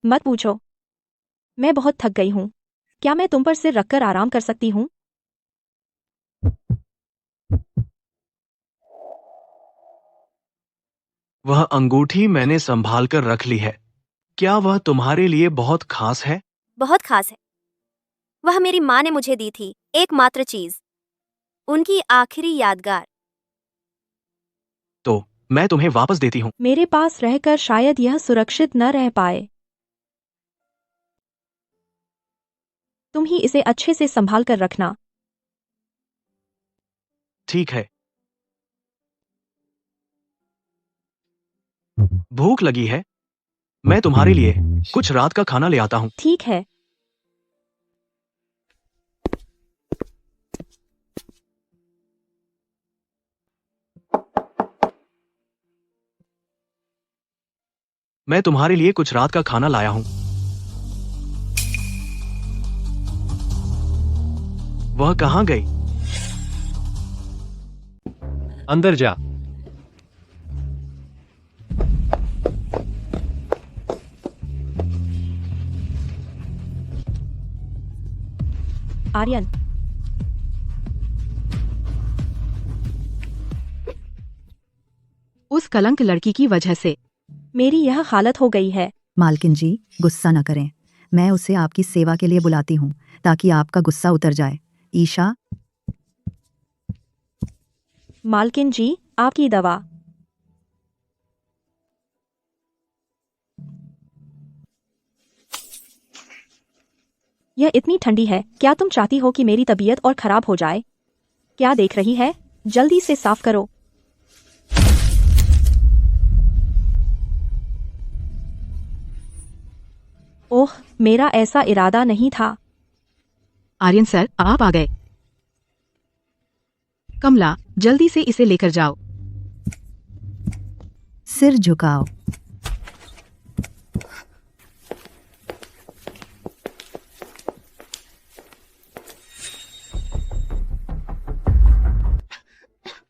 मत पूछो। मैं बहुत थक गई हूँ। क्या मैं तुम पर सिर रखकर आराम कर सकती हूँ? वह अंगूठी मैंने संभाल कर रख ली है। क्या वह तुम्हारे लिए बहुत खास है? बहुत खास है। वह मेरी माँ ने मुझे दी थी, एकमात्र चीज, उनकी आखिरी यादगार। तो मैं तुम्हें वापस देती हूँ। मेरे पास रहकर शायद यह सुरक्षित न रह पाए। तुम ही इसे अच्छे से संभाल कर रखना। ठीक है। भूख लगी है, मैं तुम्हारे लिए कुछ रात का खाना ले आता हूँ। ठीक है। मैं तुम्हारे लिए कुछ रात का खाना लाया हूँ। वह कहाँ गई? अंदर जा। आर्यन, उस कलंक लड़की की वजह से मेरी यह हालत हो गई है। मालकिन जी, गुस्सा न करें। मैं उसे आपकी सेवा के लिए बुलाती हूँ ताकि आपका गुस्सा उतर जाए। ईशा, मालकिन जी, आपकी दवा। यह इतनी ठंडी है, क्या तुम चाहती हो कि मेरी तबीयत और खराब हो जाए? क्या देख रही है? जल्दी से साफ करो। ओह, मेरा ऐसा इरादा नहीं था। आर्यन सर, आप आ गए। कमला, जल्दी से इसे लेकर जाओ। सिर झुकाओ।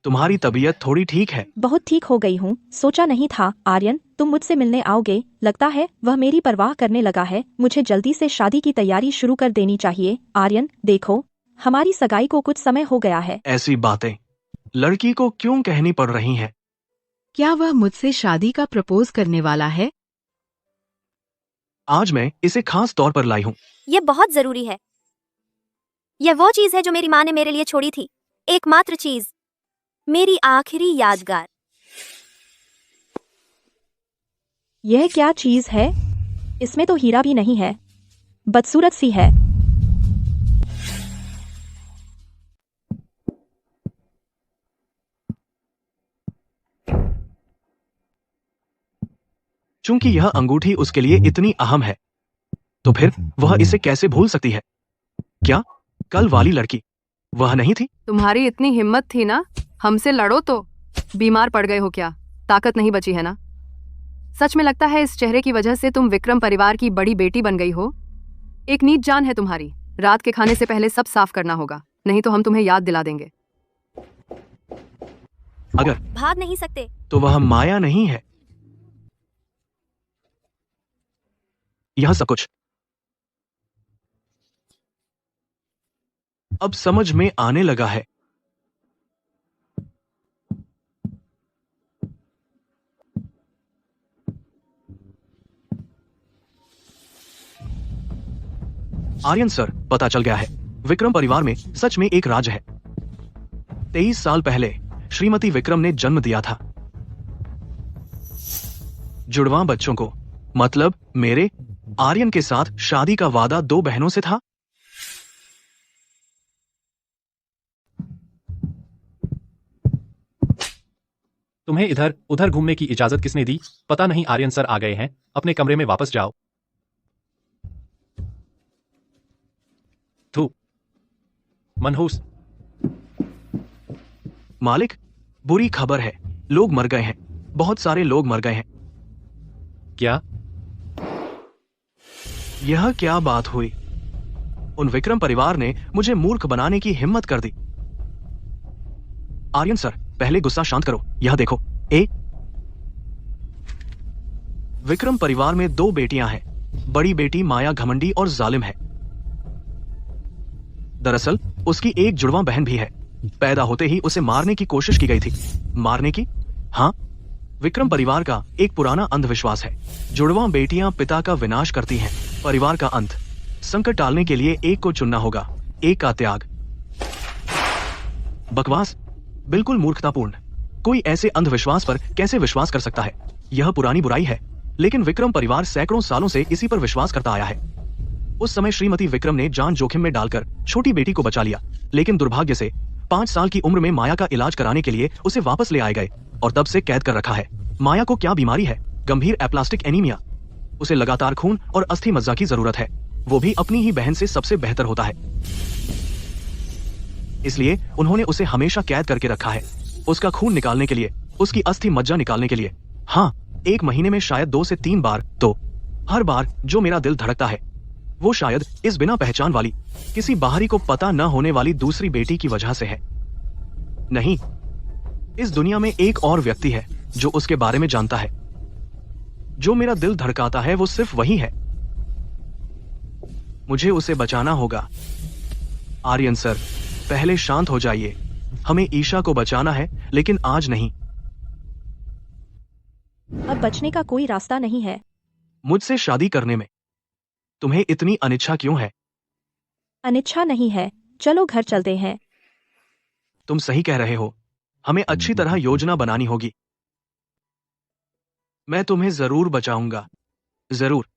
तुम्हारी तबीयत थोड़ी ठीक है? बहुत ठीक हो गई हूँ। सोचा नहीं था आर्यन तुम मुझसे मिलने आओगे। लगता है वह मेरी परवाह करने लगा है। मुझे जल्दी से शादी की तैयारी शुरू कर देनी चाहिए। आर्यन देखो, हमारी सगाई को कुछ समय हो गया है। ऐसी बातें लड़की को क्यों कहनी पड़ रही हैं? क्या वह मुझसे शादी का प्रपोज करने वाला है? आज मैं इसे खास तौर पर लाई हूँ। ये बहुत जरूरी है। यह वो चीज है जो मेरी माँ ने मेरे लिए छोड़ी थी, एकमात्र चीज, मेरी आखिरी यादगार। यह क्या चीज है? इसमें तो हीरा भी नहीं है, बदसूरत सी है। चूंकि यह अंगूठी उसके लिए इतनी अहम है, तो फिर वह इसे कैसे भूल सकती है? क्या कल वाली लड़की वह नहीं थी? तुम्हारी इतनी हिम्मत थी ना, हमसे लड़ो तो। बीमार पड़ गए हो क्या? ताकत नहीं बची है ना? सच में लगता है इस चेहरे की वजह से तुम विक्रम परिवार की बड़ी बेटी बन गई हो। एक नीच जान है तुम्हारी। रात के खाने से पहले सब साफ करना होगा, नहीं तो हम तुम्हें याद दिला देंगे। अगर भाग नहीं सकते। तो वह माया नहीं है। यह सब कुछ अब समझ में आने लगा है। आर्यन सर, पता चल गया है, विक्रम परिवार में सच में एक राज है। 23 साल पहले श्रीमती विक्रम ने जन्म दिया था जुड़वां बच्चों को। मतलब मेरे आर्यन के साथ शादी का वादा 2 बहनों से था। तुम्हें इधर उधर घूमने की इजाजत किसने दी? पता नहीं आर्यन सर आ गए हैं। अपने कमरे में वापस जाओ। थू, मनहूस। मालिक, बुरी खबर है, लोग मर गए हैं। बहुत सारे लोग मर गए हैं। क्या? यह क्या बात हुई? उन विक्रम परिवार ने मुझे मूर्ख बनाने की हिम्मत कर दी। आर्यन सर, पहले गुस्सा शांत करो। यह देखो, विक्रम परिवार में 2 बेटियां हैं। बड़ी बेटी माया घमंडी और जालिम है। दरअसल उसकी एक जुड़वां बहन भी है। पैदा होते ही उसे मारने की कोशिश की गई थी। मारने की? हाँ, विक्रम परिवार का एक पुराना अंधविश्वास है। जुड़वां बेटियां पिता का विनाश करती हैं। परिवार का अंत। संकट टालने के लिए एक को चुनना होगा, एक का त्याग। बकवास, बिल्कुल मूर्खतापूर्ण। कोई ऐसे अंधविश्वास पर कैसे विश्वास कर सकता है? यह पुरानी बुराई है, लेकिन विक्रम परिवार सैकड़ों सालों से इसी पर विश्वास करता आया है। उस समय श्रीमती विक्रम ने जान जोखिम में डालकर छोटी बेटी को बचा लिया, लेकिन दुर्भाग्य से 5 साल की उम्र में माया का इलाज कराने के लिए उसे वापस ले आए गए और तब से कैद कर रखा है। माया को क्या बीमारी है? गंभीर एप्लास्टिक एनीमिया। उसे लगातार खून और अस्थि मज्जा की जरूरत है, वो भी अपनी ही बहन से सबसे बेहतर होता है। इसलिए उन्होंने उसे हमेशा कैद करके रखा है, उसका खून निकालने के लिए, उसकी अस्थि मज्जा निकालने के लिए। हाँ, 1 महीने में शायद 2 से 3 बार। तो हर बार जो मेरा दिल धड़कता है वो शायद इस बिना पहचान वाली, किसी बाहरी को पता न होने वाली दूसरी बेटी की वजह से है। नहीं, इस दुनिया में एक और व्यक्ति है जो उसके बारे में जानता है। जो मेरा दिल धड़काता है वो सिर्फ वही है। मुझे उसे बचाना होगा। आर्यन सर, पहले शांत हो जाइए। हमें ईशा को बचाना है, लेकिन आज नहीं। अब बचने का कोई रास्ता नहीं है। मुझसे शादी करने में तुम्हें इतनी अनिच्छा क्यों है? अनिच्छा नहीं है, चलो घर चलते हैं। तुम सही कह रहे हो। हमें अच्छी तरह योजना बनानी होगी। मैं तुम्हें जरूर बचाऊंगा, जरूर।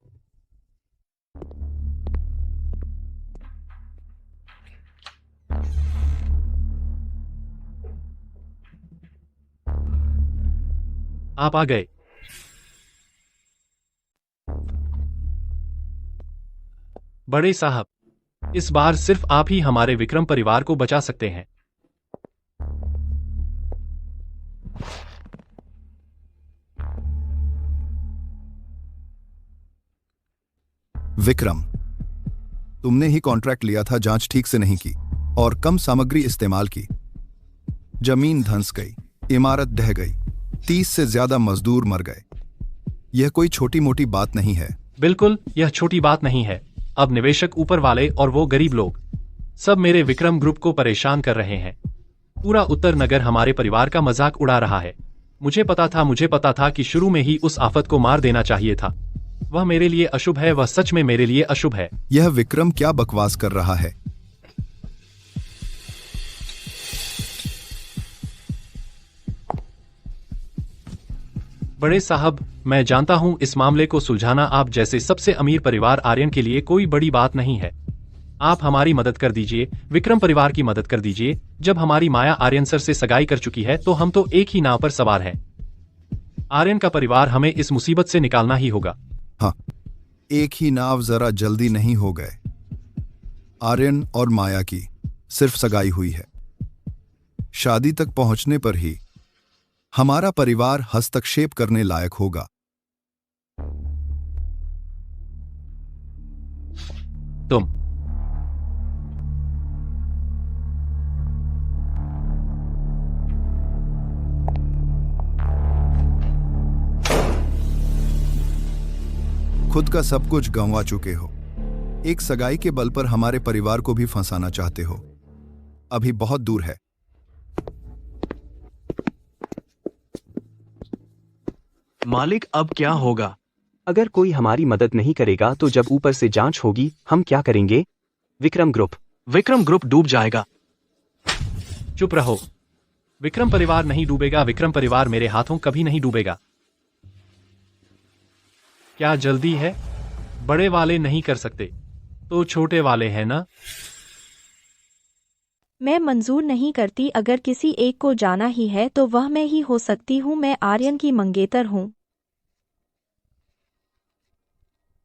आप आ गए। बड़े साहब, इस बार सिर्फ आप ही हमारे विक्रम परिवार को बचा सकते हैं। विक्रम, तुमने ही कॉन्ट्रैक्ट लिया था, जांच ठीक से नहीं की और कम सामग्री इस्तेमाल की। जमीन धंस गई, इमारत ढह गई, 30 से ज्यादा मजदूर मर गए। यह कोई छोटी मोटी बात नहीं है। बिल्कुल, यह छोटी बात नहीं है। अब निवेशक, ऊपर वाले और वो गरीब लोग सब मेरे विक्रम ग्रुप को परेशान कर रहे हैं। पूरा उत्तर नगर हमारे परिवार का मजाक उड़ा रहा है। मुझे पता था कि शुरू में ही उस आफत को मार देना चाहिए था। वह मेरे लिए अशुभ है, वह सच में मेरे लिए अशुभ है। यह विक्रम क्या बकवास कर रहा है? बड़े साहब, मैं जानता हूं इस मामले को सुलझाना आप जैसे सबसे अमीर परिवार आर्यन के लिए कोई बड़ी बात नहीं है। आप हमारी मदद कर दीजिए, विक्रम परिवार की मदद कर दीजिए। जब हमारी माया आर्यन सर से सगाई कर चुकी है तो हम तो एक ही नाव पर सवार हैं। आर्यन का परिवार हमें इस मुसीबत से निकालना ही होगा। हाँ, एक ही नाव जरा जल्दी नहीं हो गए। आर्यन और माया की सिर्फ सगाई हुई है। शादी तक पहुंचने पर ही हमारा परिवार हस्तक्षेप करने लायक होगा। तुम खुद का सब कुछ गंवा चुके हो। एक सगाई के बल पर हमारे परिवार को भी फंसाना चाहते हो। अभी बहुत दूर है। मालिक, अब क्या होगा? अगर कोई हमारी मदद नहीं करेगा तो जब ऊपर से जांच होगी हम क्या करेंगे? विक्रम ग्रुप डूब जाएगा। चुप रहो। विक्रम परिवार नहीं डूबेगा। विक्रम परिवार मेरे हाथों कभी नहीं डूबेगा। क्या जल्दी है? बड़े वाले नहीं कर सकते तो छोटे वाले हैं ना? मैं मंजूर नहीं करती। अगर किसी एक को जाना ही है तो वह मैं ही हो सकती हूँ। मैं आर्यन की मंगेतर हूँ।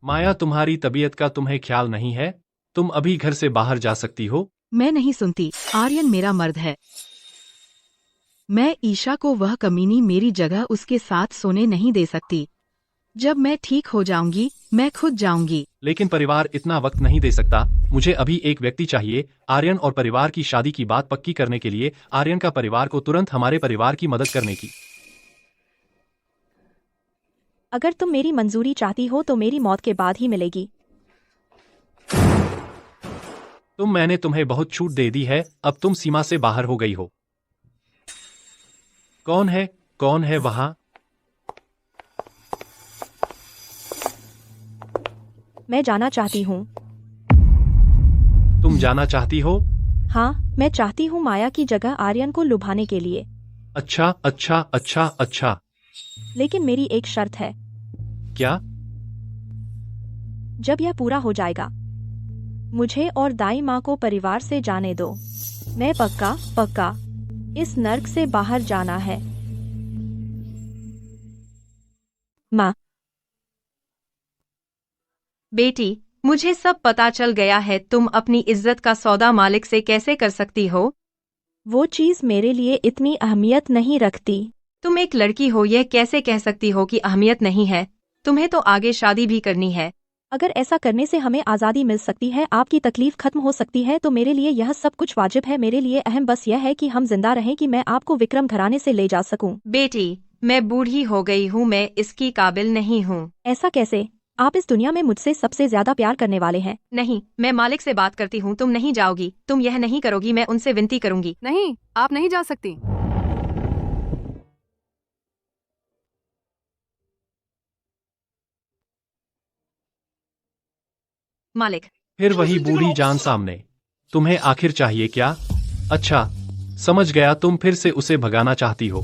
माया, तुम्हारी तबीयत का तुम्हें ख्याल नहीं है? तुम अभी घर से बाहर जा सकती हो। मैं नहीं सुनती। आर्यन मेरा मर्द है। मैं ईशा को वह कमीनी मेरी जगह उसके साथ सोने नहीं दे सकती। जब मैं ठीक हो जाऊंगी मैं खुद जाऊंगी। लेकिन परिवार इतना वक्त नहीं दे सकता। मुझे अभी एक व्यक्ति चाहिए आर्यन और परिवार की शादी की बात पक्की करने के लिए। आर्यन का परिवार को तुरंत हमारे परिवार की मदद करने की। अगर तुम मेरी मंजूरी चाहती हो तो मेरी मौत के बाद ही मिलेगी। मैंने तुम्हें बहुत छूट दे दी है। अब तुम सीमा से बाहर हो गई हो। कौन है वहां? मैं जाना चाहती हूँ। तुम जाना चाहती हो? हाँ, मैं चाहती हूँ माया की जगह आर्यन को लुभाने के लिए। अच्छा। लेकिन मेरी एक शर्त है। क्या? जब यह पूरा हो जाएगा मुझे और दाई माँ को परिवार से जाने दो। मैं पक्का इस नर्क से बाहर जाना है। माँ। बेटी, मुझे सब पता चल गया है। तुम अपनी इज्जत का सौदा मालिक से कैसे कर सकती हो? वो चीज मेरे लिए इतनी अहमियत नहीं रखती। तुम एक लड़की हो, यह कैसे कह सकती हो कि अहमियत नहीं है? तुम्हें तो आगे शादी भी करनी है। अगर ऐसा करने से हमें आज़ादी मिल सकती है, आपकी तकलीफ खत्म हो सकती है, तो मेरे लिए यह सब कुछ वाजिब है। मेरे लिए अहम बस यह है कि हम जिंदा रहें, कि मैं आपको विक्रम घराने से ले जा सकूं। बेटी, मैं बूढ़ी हो गई हूँ, मैं इसकी काबिल नहीं हूँ। ऐसा कैसे? आप इस दुनिया में मुझसे सबसे ज्यादा प्यार करने वाले हैं। नहीं, मैं मालिक से बात करती हूँ। तुम नहीं जाओगी, तुम यह नहीं करोगी, मैं उनसे विनती करूंगी। नहीं, आप नहीं जा सकती। मालिक। फिर वही बूढ़ी जान सामने। तुम्हें आखिर चाहिए क्या? अच्छा, समझ गया, तुम फिर से उसे भगाना चाहती हो।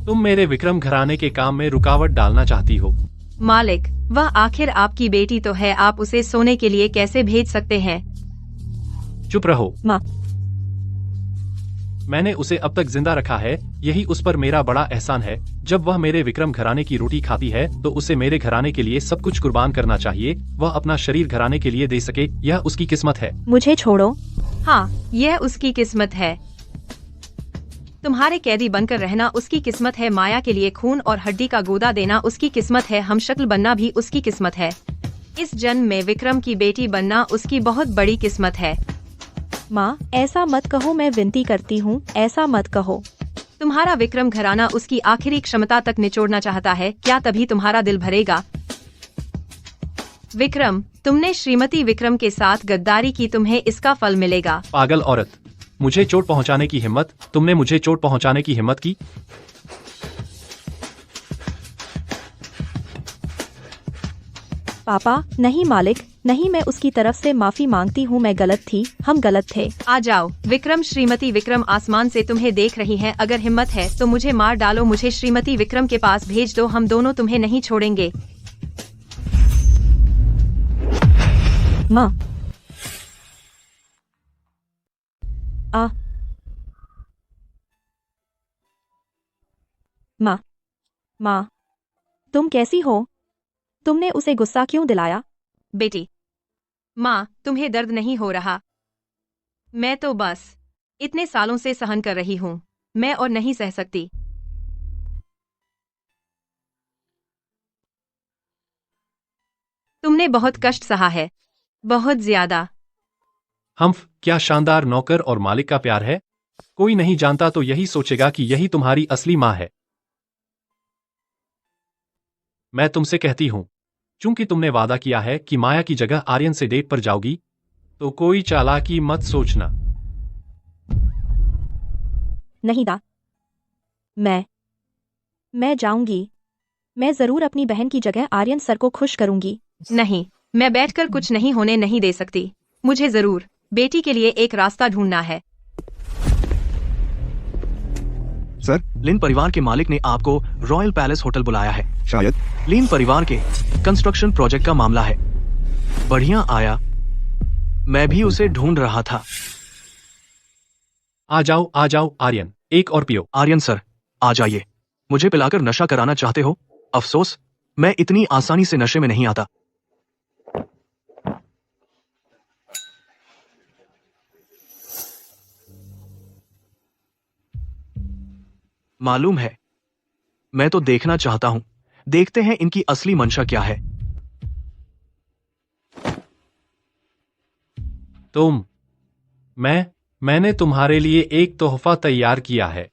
तुम मेरे विक्रम घराने के काम में रुकावट डालना चाहती हो। मालिक, वह आखिर आपकी बेटी तो है, आप उसे सोने के लिए कैसे भेज सकते हैं? चुप रहो। माँ, मैंने उसे अब तक जिंदा रखा है, यही उस पर मेरा बड़ा एहसान है। जब वह मेरे विक्रम घराने की रोटी खाती है तो उसे मेरे घराने के लिए सब कुछ कुर्बान करना चाहिए। वह अपना शरीर घराने के लिए दे सके, यह उसकी किस्मत है। मुझे छोड़ो। हाँ, यह उसकी किस्मत है। तुम्हारे कैदी बनकर रहना उसकी किस्मत है। माया के लिए खून और हड्डी का गोदा देना उसकी किस्मत है। हम शक्ल बनना भी उसकी किस्मत है। इस जन्म में विक्रम की बेटी बनना उसकी बहुत बड़ी किस्मत है। माँ, ऐसा मत कहो, मैं विनती करती हूँ, ऐसा मत कहो। तुम्हारा विक्रम घराना उसकी आखिरी क्षमता तक निचोड़ना चाहता है, क्या तभी तुम्हारा दिल भरेगा? विक्रम, तुमने श्रीमती विक्रम के साथ गद्दारी की, तुम्हें इसका फल मिलेगा। पागल औरत, मुझे चोट पहुंचाने की हिम्मत? तुमने मुझे चोट पहुंचाने की हिम्मत की? पापा, नहीं मालिक, नहीं, मैं उसकी तरफ से माफी मांगती हूँ, मैं गलत थी, हम गलत थे। आ जाओ विक्रम, श्रीमती विक्रम आसमान से तुम्हें देख रही हैं। अगर हिम्मत है तो मुझे मार डालो, मुझे श्रीमती विक्रम के पास भेज दो, हम दोनों तुम्हें नहीं छोड़ेंगे। माँ। माँ, माँ, तुम कैसी हो? तुमने उसे गुस्सा क्यों दिलाया? बेटी, माँ, तुम्हें दर्द नहीं हो रहा? मैं तो बस इतने सालों से सहन कर रही हूँ, मैं और नहीं सह सकती। तुमने बहुत कष्ट सहा है, बहुत ज्यादा। हम्फ, क्या शानदार नौकर और मालिक का प्यार है। कोई नहीं जानता तो यही सोचेगा कि यही तुम्हारी असली माँ है। मैं तुमसे कहती हूँ, चूंकि तुमने वादा किया है कि माया की जगह आर्यन से डेट पर जाओगी, तो कोई चालाकी मत सोचना। नहीं दा, मैं जाऊंगी। मैं जरूर अपनी बहन की जगह आर्यन सर को खुश करूंगी। नहीं, मैं बैठकर कुछ नहीं होने नहीं दे सकती। मुझे जरूर बेटी के लिए एक रास्ता ढूंढना है। सर, लिन परिवार के मालिक ने आपको रॉयल पैलेस होटल बुलाया है। शायद लिन परिवार के कंस्ट्रक्शन प्रोजेक्ट का मामला है। बढ़िया आया, मैं भी उसे ढूंढ रहा था। आ जाओ आर्यन, एक और पियो। आर्यन सर, आ जाइए। मुझे पिलाकर नशा कराना चाहते हो? अफसोस, मैं इतनी आसानी से नशे में नहीं आता। मालूम है, मैं तो देखना चाहता हूं। देखते हैं इनकी असली मंशा क्या है। मैंने तुम्हारे लिए एक तोहफा तैयार किया है।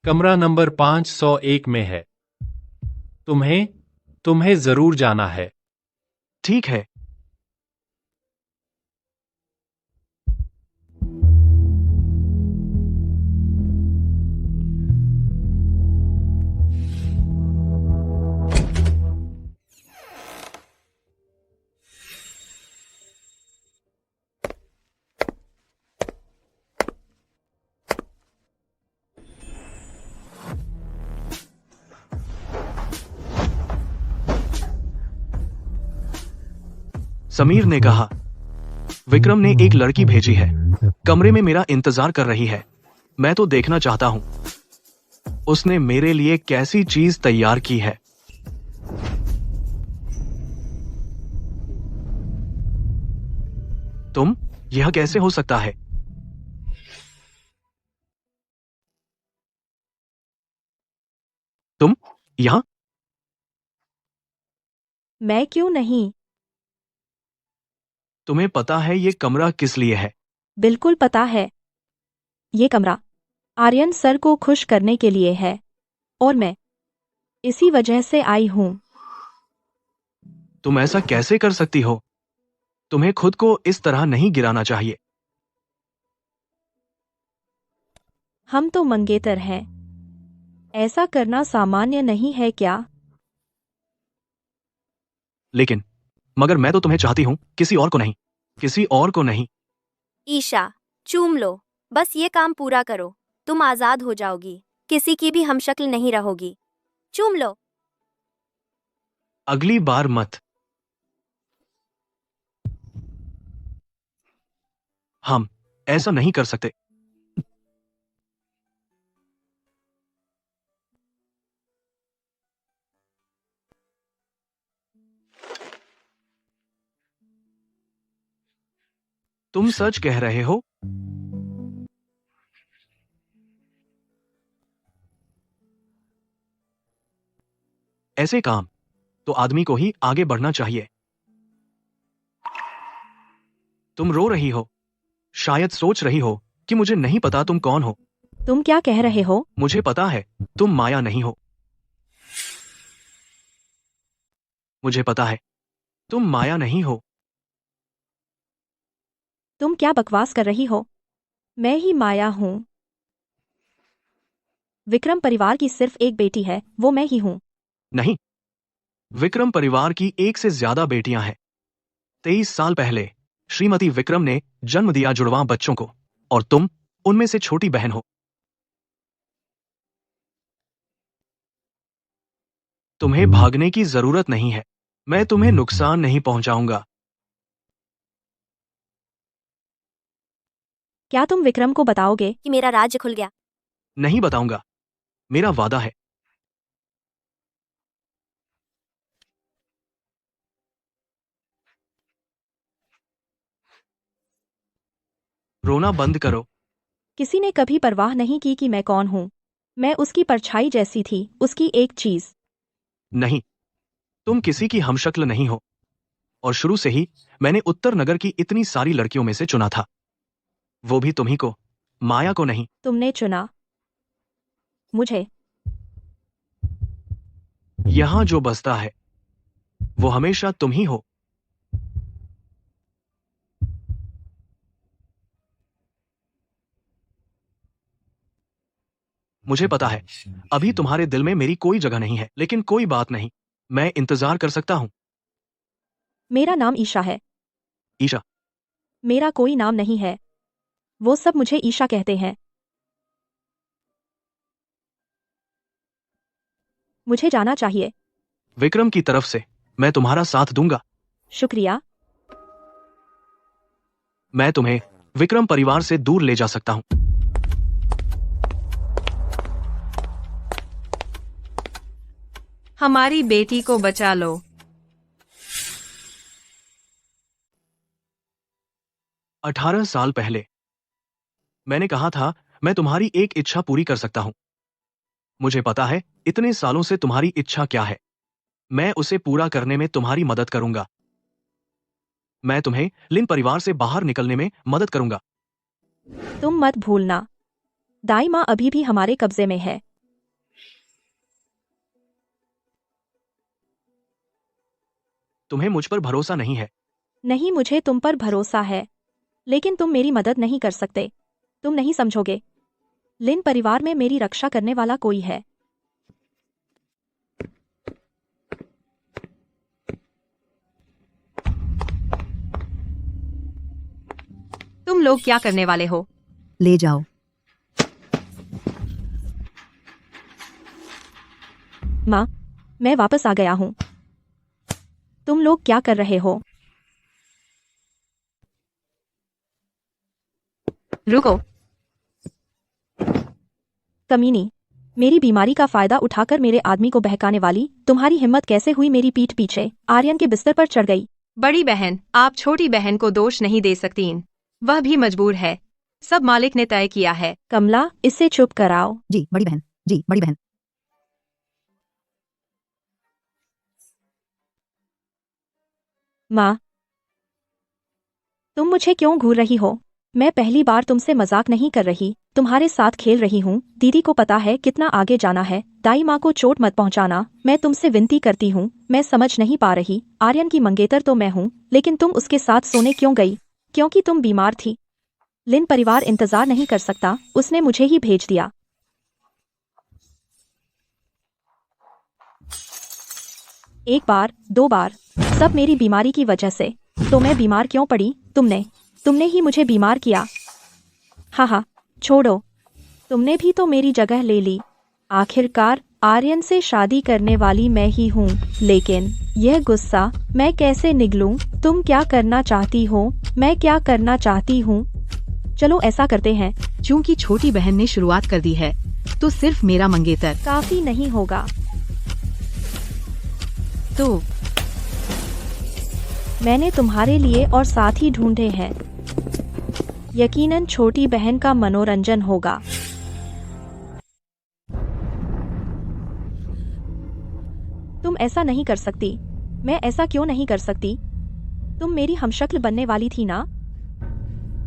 कमरा नंबर 501 में है। तुम्हें जरूर जाना है। ठीक है। समीर ने कहा, विक्रम ने एक लड़की भेजी है, कमरे में मेरा इंतजार कर रही है। मैं तो देखना चाहता हूं उसने मेरे लिए कैसी चीज तैयार की है। तुम, यह कैसे हो सकता है? तुम यहां? मैं क्यों नहीं? तुम्हें पता है ये कमरा किस लिए है? बिल्कुल पता है। ये कमरा आर्यन सर को खुश करने के लिए है और मैं इसी वजह से आई हूं। तुम ऐसा कैसे कर सकती हो? तुम्हें खुद को इस तरह नहीं गिराना चाहिए। हम तो मंगेतर हैं। ऐसा करना सामान्य नहीं है क्या? लेकिन मगर मैं तो तुम्हें चाहती हूं, किसी और को नहीं। किसी और को नहीं। ईशा, चूम लो। बस ये काम पूरा करो। तुम आजाद हो जाओगी। किसी की भी हमशक्ल नहीं रहोगी। चूम लो। अगली बार मत। हम ऐसा नहीं कर सकते। तुम सच कह रहे हो? ऐसे काम तो आदमी को ही आगे बढ़ना चाहिए। तुम रो रही हो। शायद सोच रही हो कि मुझे नहीं पता तुम कौन हो। तुम क्या कह रहे हो? मुझे पता है तुम माया नहीं हो। मुझे पता है तुम माया नहीं हो। तुम क्या बकवास कर रही हो? मैं ही माया हूं। विक्रम परिवार की सिर्फ एक बेटी है, वो मैं ही हूं। नहीं, विक्रम परिवार की एक से ज्यादा बेटियां हैं। 23 साल पहले श्रीमती विक्रम ने जन्म दिया जुड़वां बच्चों को, और तुम उनमें से छोटी बहन हो। तुम्हें भागने की जरूरत नहीं है। मैं तुम्हें नुकसान नहीं पहुंचाऊंगा। क्या तुम विक्रम को बताओगे कि मेरा राज्य खुल गया? नहीं बताऊंगा। मेरा वादा है। रोना बंद करो। किसी ने कभी परवाह नहीं की कि मैं कौन हूं। मैं उसकी परछाई जैसी थी, उसकी एक चीज। नहीं, तुम किसी की हमशक्ल नहीं हो। और शुरू से ही मैंने उत्तर नगर की इतनी सारी लड़कियों में से चुना था। वो भी तुम्ही को, माया को नहीं। तुमने चुना मुझे। यहां जो बसता है वो हमेशा तुम ही हो। मुझे पता है अभी तुम्हारे दिल में मेरी कोई जगह नहीं है, लेकिन कोई बात नहीं। मैं इंतजार कर सकता हूं। मेरा नाम ईशा है। ईशा? मेरा कोई नाम नहीं है। वो सब मुझे ईशा कहते हैं। मुझे जाना चाहिए। विक्रम की तरफ से मैं तुम्हारा साथ दूंगा। शुक्रिया। मैं तुम्हें विक्रम परिवार से दूर ले जा सकता हूं। हमारी बेटी को बचा लो। अठारह साल पहले मैंने कहा था मैं तुम्हारी एक इच्छा पूरी कर सकता हूं। मुझे पता है इतने सालों से तुम्हारी इच्छा क्या है। मैं उसे पूरा करने में तुम्हारी मदद करूंगा। मैं तुम्हें लिन परिवार से बाहर निकलने में मदद करूंगा। तुम मत भूलना, दाई माँ अभी भी हमारे कब्जे में है। तुम्हें मुझ पर भरोसा नहीं है। नहीं, मुझे तुम पर भरोसा है, लेकिन तुम मेरी मदद नहीं कर सकते। तुम नहीं समझोगे। लिन परिवार में मेरी रक्षा करने वाला कोई है। तुम लोग क्या करने वाले हो? ले जाओ। माँ, मैं वापस आ गया हूँ। तुम लोग क्या कर रहे हो? रुको। कमीनी, मेरी बीमारी का फायदा उठाकर मेरे आदमी को बहकाने वाली तुम्हारी हिम्मत कैसे हुई मेरी पीठ पीछे आर्यन के बिस्तर पर चढ़ गई? बड़ी बहन, आप छोटी बहन को दोष नहीं दे सकती। वह भी मजबूर है। सब मालिक ने तय किया है। कमला, इससे चुप कराओ। जी बड़ी बहन, जी बड़ी बहन। माँ, तुम मुझे क्यों घूर रही हो? मैं पहली बार तुमसे मजाक नहीं कर रही, तुम्हारे साथ खेल रही हूँ। दीदी को पता है कितना आगे जाना है। दाई माँ को चोट मत पहुँचाना, मैं तुमसे विनती करती हूँ। मैं समझ नहीं पा रही, आर्यन की मंगेतर तो मैं हूँ, लेकिन तुम उसके साथ सोने क्यों गई? क्योंकि तुम बीमार थी। लिन परिवार इंतजार नहीं कर सकता, उसने मुझे ही भेज दिया। एक बार, दो बार, सब मेरी बीमारी की वजह से। तो मैं बीमार क्यों पड़ी? तुमने ही मुझे बीमार किया। हाँ, छोड़ो, तुमने भी तो मेरी जगह ले ली। आखिरकार आर्यन से शादी करने वाली मैं ही हूँ, लेकिन यह गुस्सा मैं कैसे निगलूं? तुम क्या करना चाहती हो? मैं क्या करना चाहती हूँ? चलो ऐसा करते हैं, चूंकि छोटी बहन ने शुरुआत कर दी है, तो सिर्फ मेरा मंगेतर काफी नहीं होगा। तो मैंने तुम्हारे लिए और साथी ढूंढे हैं। यकीनन छोटी बहन का मनोरंजन होगा। तुम ऐसा नहीं कर सकती। मैं ऐसा क्यों नहीं कर सकती? तुम मेरी हमशक्ल बनने वाली थी ना?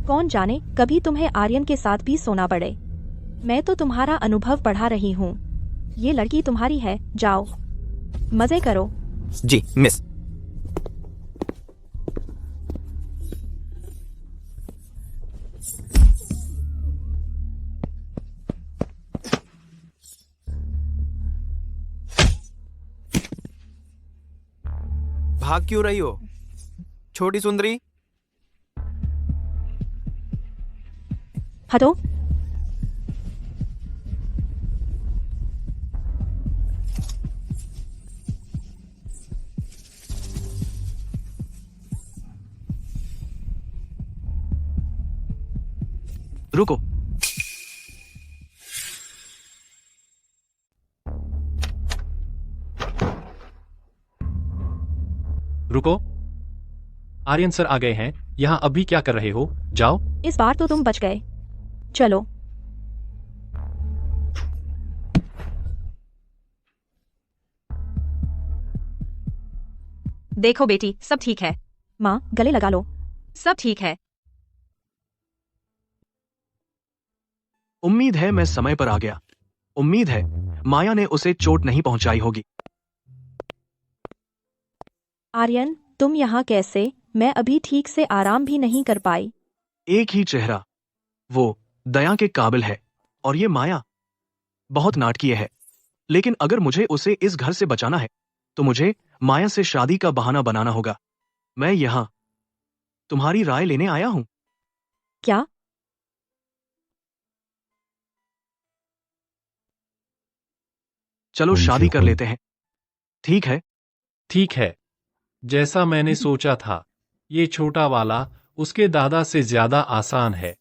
कौन जाने कभी तुम्हें आर्यन के साथ भी सोना पड़े। मैं तो तुम्हारा अनुभव पढ़ा रही हूँ। ये लड़की तुम्हारी है, जाओ मजे करो। जी मिस। भाग क्यों रही हो, छोटी सुंदरी? हटो। रुको। रुको। आर्यन सर आ गए हैं। यहाँ अभी क्या कर रहे हो? जाओ। इस बार तो तुम बच गए। चलो। देखो बेटी, सब ठीक है। माँ, गले लगा लो। सब ठीक है। उम्मीद है मैं समय पर आ गया। उम्मीद है माया ने उसे चोट नहीं पहुंचाई होगी। आर्यन, तुम यहाँ कैसे? मैं अभी ठीक से आराम भी नहीं कर पाई। एक ही चेहरा, वो दया के काबिल है, और ये माया बहुत नाटकीय है। लेकिन अगर मुझे उसे इस घर से बचाना है, तो मुझे माया से शादी का बहाना बनाना होगा। मैं यहाँ तुम्हारी राय लेने आया हूँ। क्या? चलो शादी कर लेते हैं, ठीक है? ठीक है, जैसा मैंने सोचा था। ये छोटा वाला उसके दादा से ज्यादा आसान है।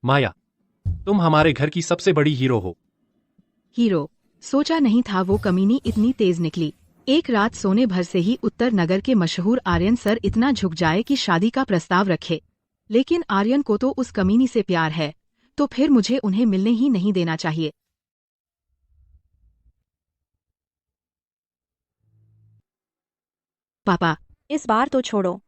माया, तुम हमारे घर की सबसे बड़ी हीरो हो। हीरो? सोचा नहीं था वो कमीनी इतनी तेज निकली। एक रात सोने भर से ही उत्तर नगर के मशहूर आर्यन सर इतना झुक जाए कि शादी का प्रस्ताव रखे। लेकिन आर्यन को तो उस कमीनी से प्यार है, तो फिर मुझे उन्हें मिलने ही नहीं देना चाहिए। पापा, इस बार तो छोड़ो।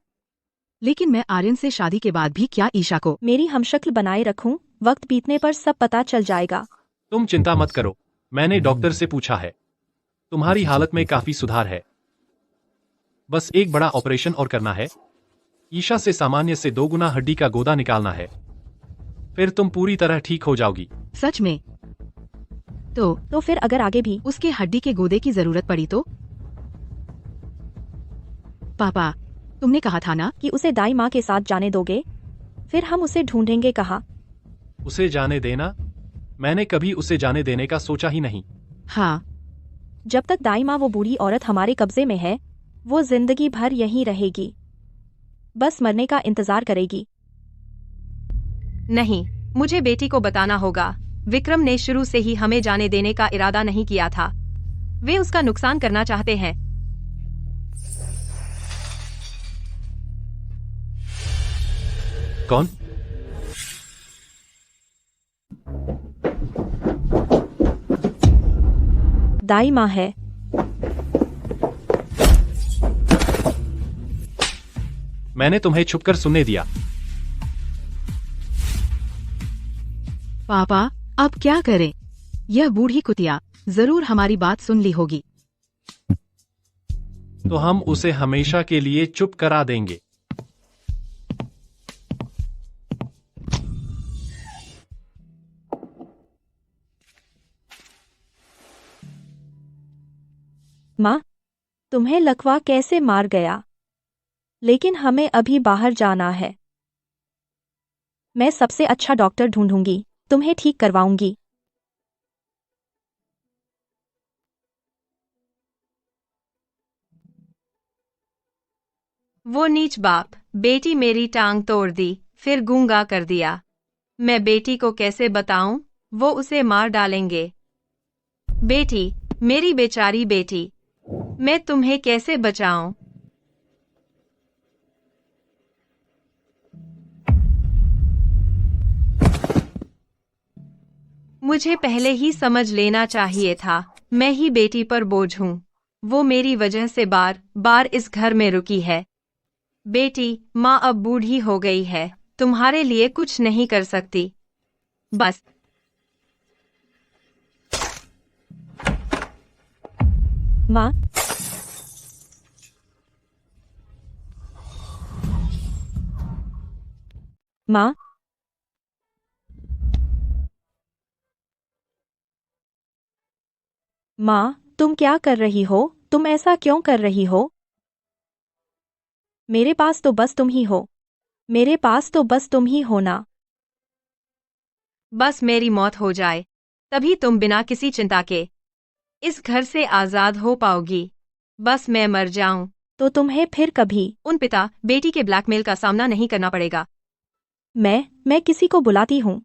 लेकिन मैं आर्यन से शादी के बाद भी क्या ईशा को मेरी हमशक्ल बनाए रखूं? वक्त बीतने पर सब पता चल जाएगा। तुम चिंता मत करो, मैंने डॉक्टर से पूछा है। तुम्हारी हालत में काफी सुधार है। बस एक बड़ा ऑपरेशन और करना है। ईशा से सामान्य से 2 गुना हड्डी का गोदा निकालना है, फिर तुम पूरी तरह ठीक हो जाओगी। सच में? तो फिर अगर आगे भी उसके हड्डी के गोदे की जरूरत पड़ी तो? पापा, तुमने कहा था ना कि उसे दाई माँ के साथ जाने दोगे। फिर हम उसे ढूंढेंगे कहाँ? उसे जाने देना? मैंने कभी उसे जाने देने का सोचा ही नहीं। हाँ, जब तक दाई माँ वो बूढ़ी औरत हमारे कब्जे में है, वो जिंदगी भर यहीं रहेगी। बस मरने का इंतजार करेगी। नहीं, मुझे बेटी को बताना होगा। विक्रम ने शुरू से ही हमें जाने देने का इरादा नहीं किया था। वे उसका नुकसान करना चाहते हैं। कौन? दाई माँ है। मैंने तुम्हें छुपकर सुनने दिया। पापा, अब क्या करें? यह बूढ़ी कुतिया जरूर हमारी बात सुन ली होगी। तो हम उसे हमेशा के लिए चुप करा देंगे। माँ, तुम्हें लकवा कैसे मार गया? लेकिन हमें अभी बाहर जाना है। मैं सबसे अच्छा डॉक्टर ढूंढूंगी, तुम्हें ठीक करवाऊंगी। वो नीच बाप, बेटी मेरी टांग तोड़ दी, फिर गूंगा कर दिया। मैं बेटी को कैसे बताऊं? वो उसे मार डालेंगे। बेटी, मेरी बेचारी बेटी, मैं तुम्हें कैसे बचाऊं? मुझे पहले ही समझ लेना चाहिए था, मैं ही बेटी पर बोझ हूँ। वो मेरी वजह से बार बार इस घर में रुकी है। बेटी, माँ अब बूढ़ी हो गई है, तुम्हारे लिए कुछ नहीं कर सकती। बस। माँ, माँ, माँ, तुम क्या कर रही हो? तुम ऐसा क्यों कर रही हो? मेरे पास तो बस तुम ही हो। मेरे पास तो बस तुम ही हो ना। बस मेरी मौत हो जाए, तभी तुम बिना किसी चिंता के इस घर से आजाद हो पाओगी। बस मैं मर जाऊं तो तुम्हें फिर कभी उन पिता बेटी के ब्लैकमेल का सामना नहीं करना पड़ेगा। मैं किसी को बुलाती हूँ।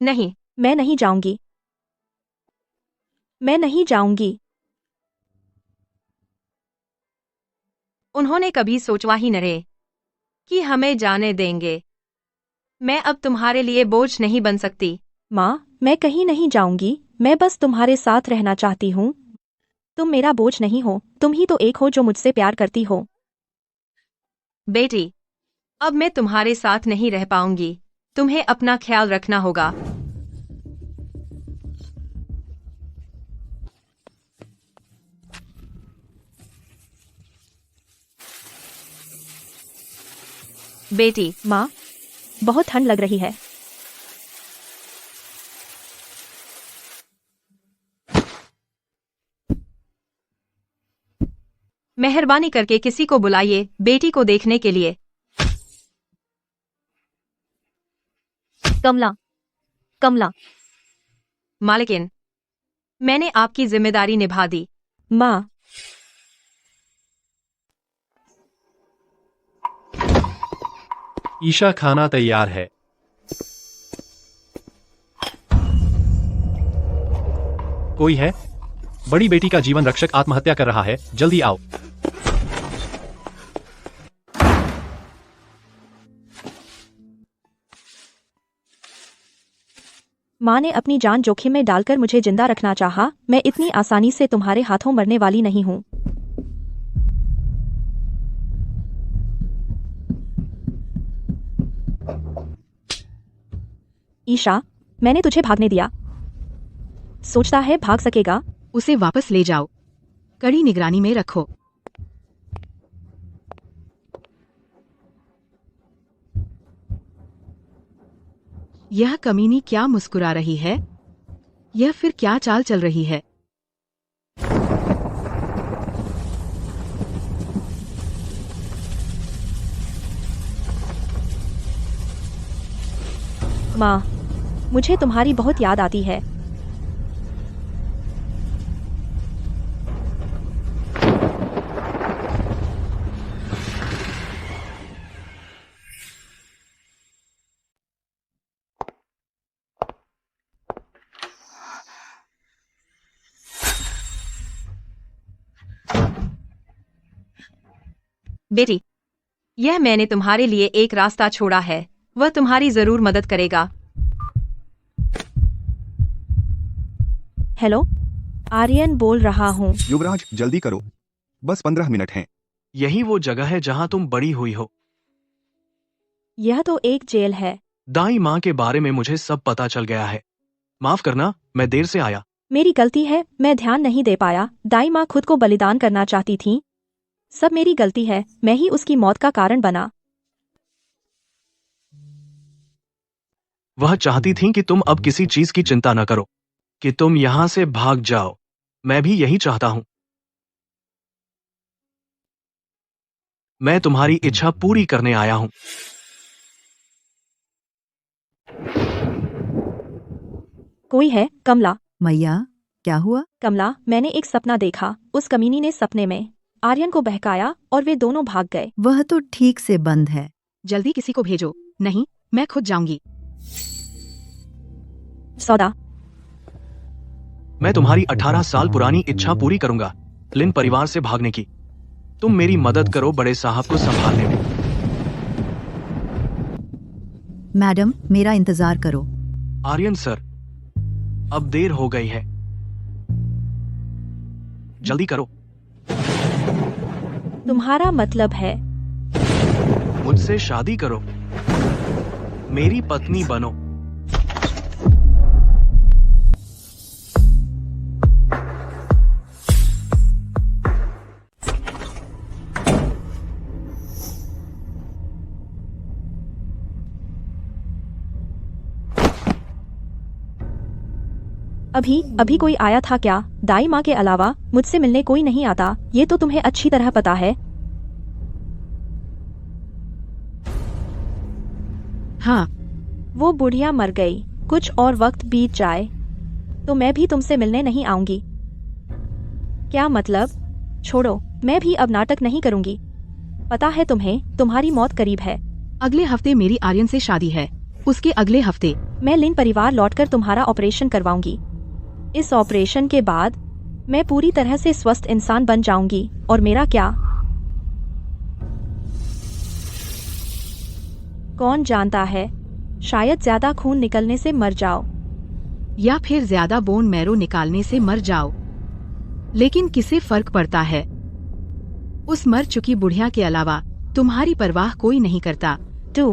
नहीं, मैं नहीं जाऊंगी। मैं नहीं जाऊंगी। उन्होंने कभी सोचा ही न रे कि हमें जाने देंगे। मैं अब तुम्हारे लिए बोझ नहीं बन सकती। माँ, मैं कहीं नहीं जाऊंगी, मैं बस तुम्हारे साथ रहना चाहती हूँ। तुम मेरा बोझ नहीं हो, तुम ही तो एक हो जो मुझसे प्यार करती हो। बेटी, अब मैं तुम्हारे साथ नहीं रह पाऊंगी, तुम्हें अपना ख्याल रखना होगा। बेटी, माँ, बहुत ठंड लग रही है। मेहरबानी करके किसी को बुलाइए बेटी को देखने के लिए। कमला, कमला, मालकिन, मैंने आपकी जिम्मेदारी निभा दी। माँ, ईशा, खाना तैयार है। कोई है? बड़ी बेटी का जीवन रक्षक आत्महत्या कर रहा है, जल्दी आओ। माँ ने अपनी जान जोखिम में डालकर मुझे जिंदा रखना चाहा। मैं इतनी आसानी से तुम्हारे हाथों मरने वाली नहीं हूँ। ईशा, मैंने तुझे भागने दिया। सोचता है भाग सकेगा? उसे वापस ले जाओ, कड़ी निगरानी में रखो। यह कमीनी क्या मुस्कुरा रही है? यह फिर क्या चाल चल रही है? माँ, मुझे तुम्हारी बहुत याद आती है। बेटी, यह मैंने तुम्हारे लिए एक रास्ता छोड़ा है, वह तुम्हारी जरूर मदद करेगा। हेलो, आर्यन बोल रहा हूँ। युवराज जल्दी करो, बस 15 मिनट हैं। यही वो जगह है जहां तुम बड़ी हुई हो। यह तो एक जेल है। दाई माँ के बारे में मुझे सब पता चल गया है। माफ करना, मैं देर से आया। मेरी गलती है, मैं ध्यान नहीं दे पाया। दाई माँ खुद को बलिदान करना चाहती थी। सब मेरी गलती है, मैं ही उसकी मौत का कारण बना। वह चाहती थी कि तुम अब किसी चीज की चिंता न करो, कि तुम यहां से भाग जाओ। मैं भी यही चाहता हूं। मैं तुम्हारी इच्छा पूरी करने आया हूं। कोई है? कमला। मैया, क्या हुआ? कमला, मैंने एक सपना देखा। उस कमीनी ने सपने में आर्यन को बहकाया और वे दोनों भाग गए। वह तो ठीक से बंद है। जल्दी किसी को भेजो। नहीं, मैं खुद जाऊंगी। सौदा। मैं तुम्हारी 18 साल पुरानी इच्छा पूरी करूंगा, लिन परिवार से भागने की। तुम मेरी मदद करो बड़े साहब को संभालने में। मैडम, मेरा इंतजार करो। आर्यन सर, अब देर हो गई है, जल्दी करो। तुम्हारा मतलब है मुझसे शादी करो, मेरी पत्नी बनो। अभी कोई आया था क्या? दाई माँ के अलावा मुझसे मिलने कोई नहीं आता, ये तो तुम्हें अच्छी तरह पता है। हाँ। वो बुढ़िया मर गई। कुछ और वक्त बीत जाए तो मैं भी तुमसे मिलने नहीं आऊंगी। क्या मतलब? छोड़ो, मैं भी अब नाटक नहीं करूंगी। पता है तुम्हें, तुम्हारी मौत करीब है। अगले हफ्ते मेरी आर्यन से शादी है। उसके अगले हफ्ते मैं लिन परिवार लौटकर तुम्हारा ऑपरेशन करवाऊंगी। इस ऑपरेशन के बाद मैं पूरी तरह से स्वस्थ इंसान बन जाऊंगी। और मेरा क्या? कौन जानता है, शायद ज्यादा खून निकलने से मर जाओ, या फिर ज्यादा बोन मैरो निकालने से मर जाओ। लेकिन किसे फर्क पड़ता है? उस मर चुकी बुढ़िया के अलावा तुम्हारी परवाह कोई नहीं करता। तू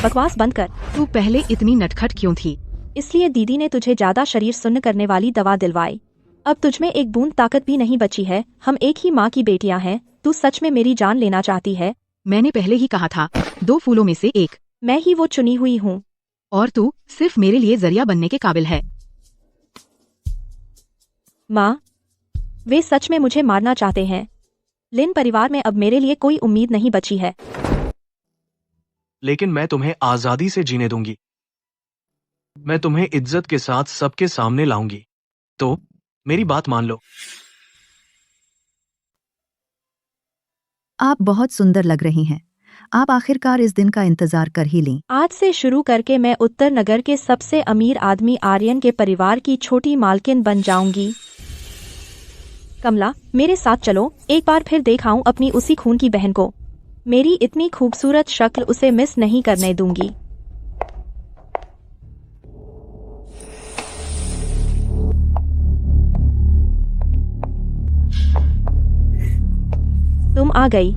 बकवास बंद कर। तू पहले इतनी नटखट क्यों थी? इसलिए दीदी ने तुझे ज्यादा शरीर सुन्न करने वाली दवा दिलवाई। अब तुझमें एक बूंद ताकत भी नहीं बची है। हम एक ही माँ की बेटियां हैं। तू सच में मेरी जान लेना चाहती है? मैंने पहले ही कहा था, 2 फूलों में से एक। मैं ही वो चुनी हुई हूँ। और तू सिर्फ मेरे लिए जरिया बनने के काबिल है। माँ, वे सच में मुझे मारना चाहते हैं। लिन परिवार में अब मेरे लिए कोई उम्मीद नहीं बची है। लेकिन मैं तुम्हें आजादी से जीने दूंगी। मैं तुम्हें इज्जत के साथ सबके सामने लाऊंगी। तो मेरी बात मान लो। आप बहुत सुंदर लग रही हैं। आप आखिरकार इस दिन का इंतजार कर ही लें। आज से शुरू करके मैं उत्तर नगर के सबसे अमीर आदमी आर्यन के परिवार की छोटी मालकिन बन जाऊंगी। कमला, मेरे साथ चलो। एक बार फिर देखाऊं अपनी उसी खून की बहन को। मेरी इतनी खूबसूरत शक्ल उसे मिस नहीं करने दूंगी। तुम आ गई।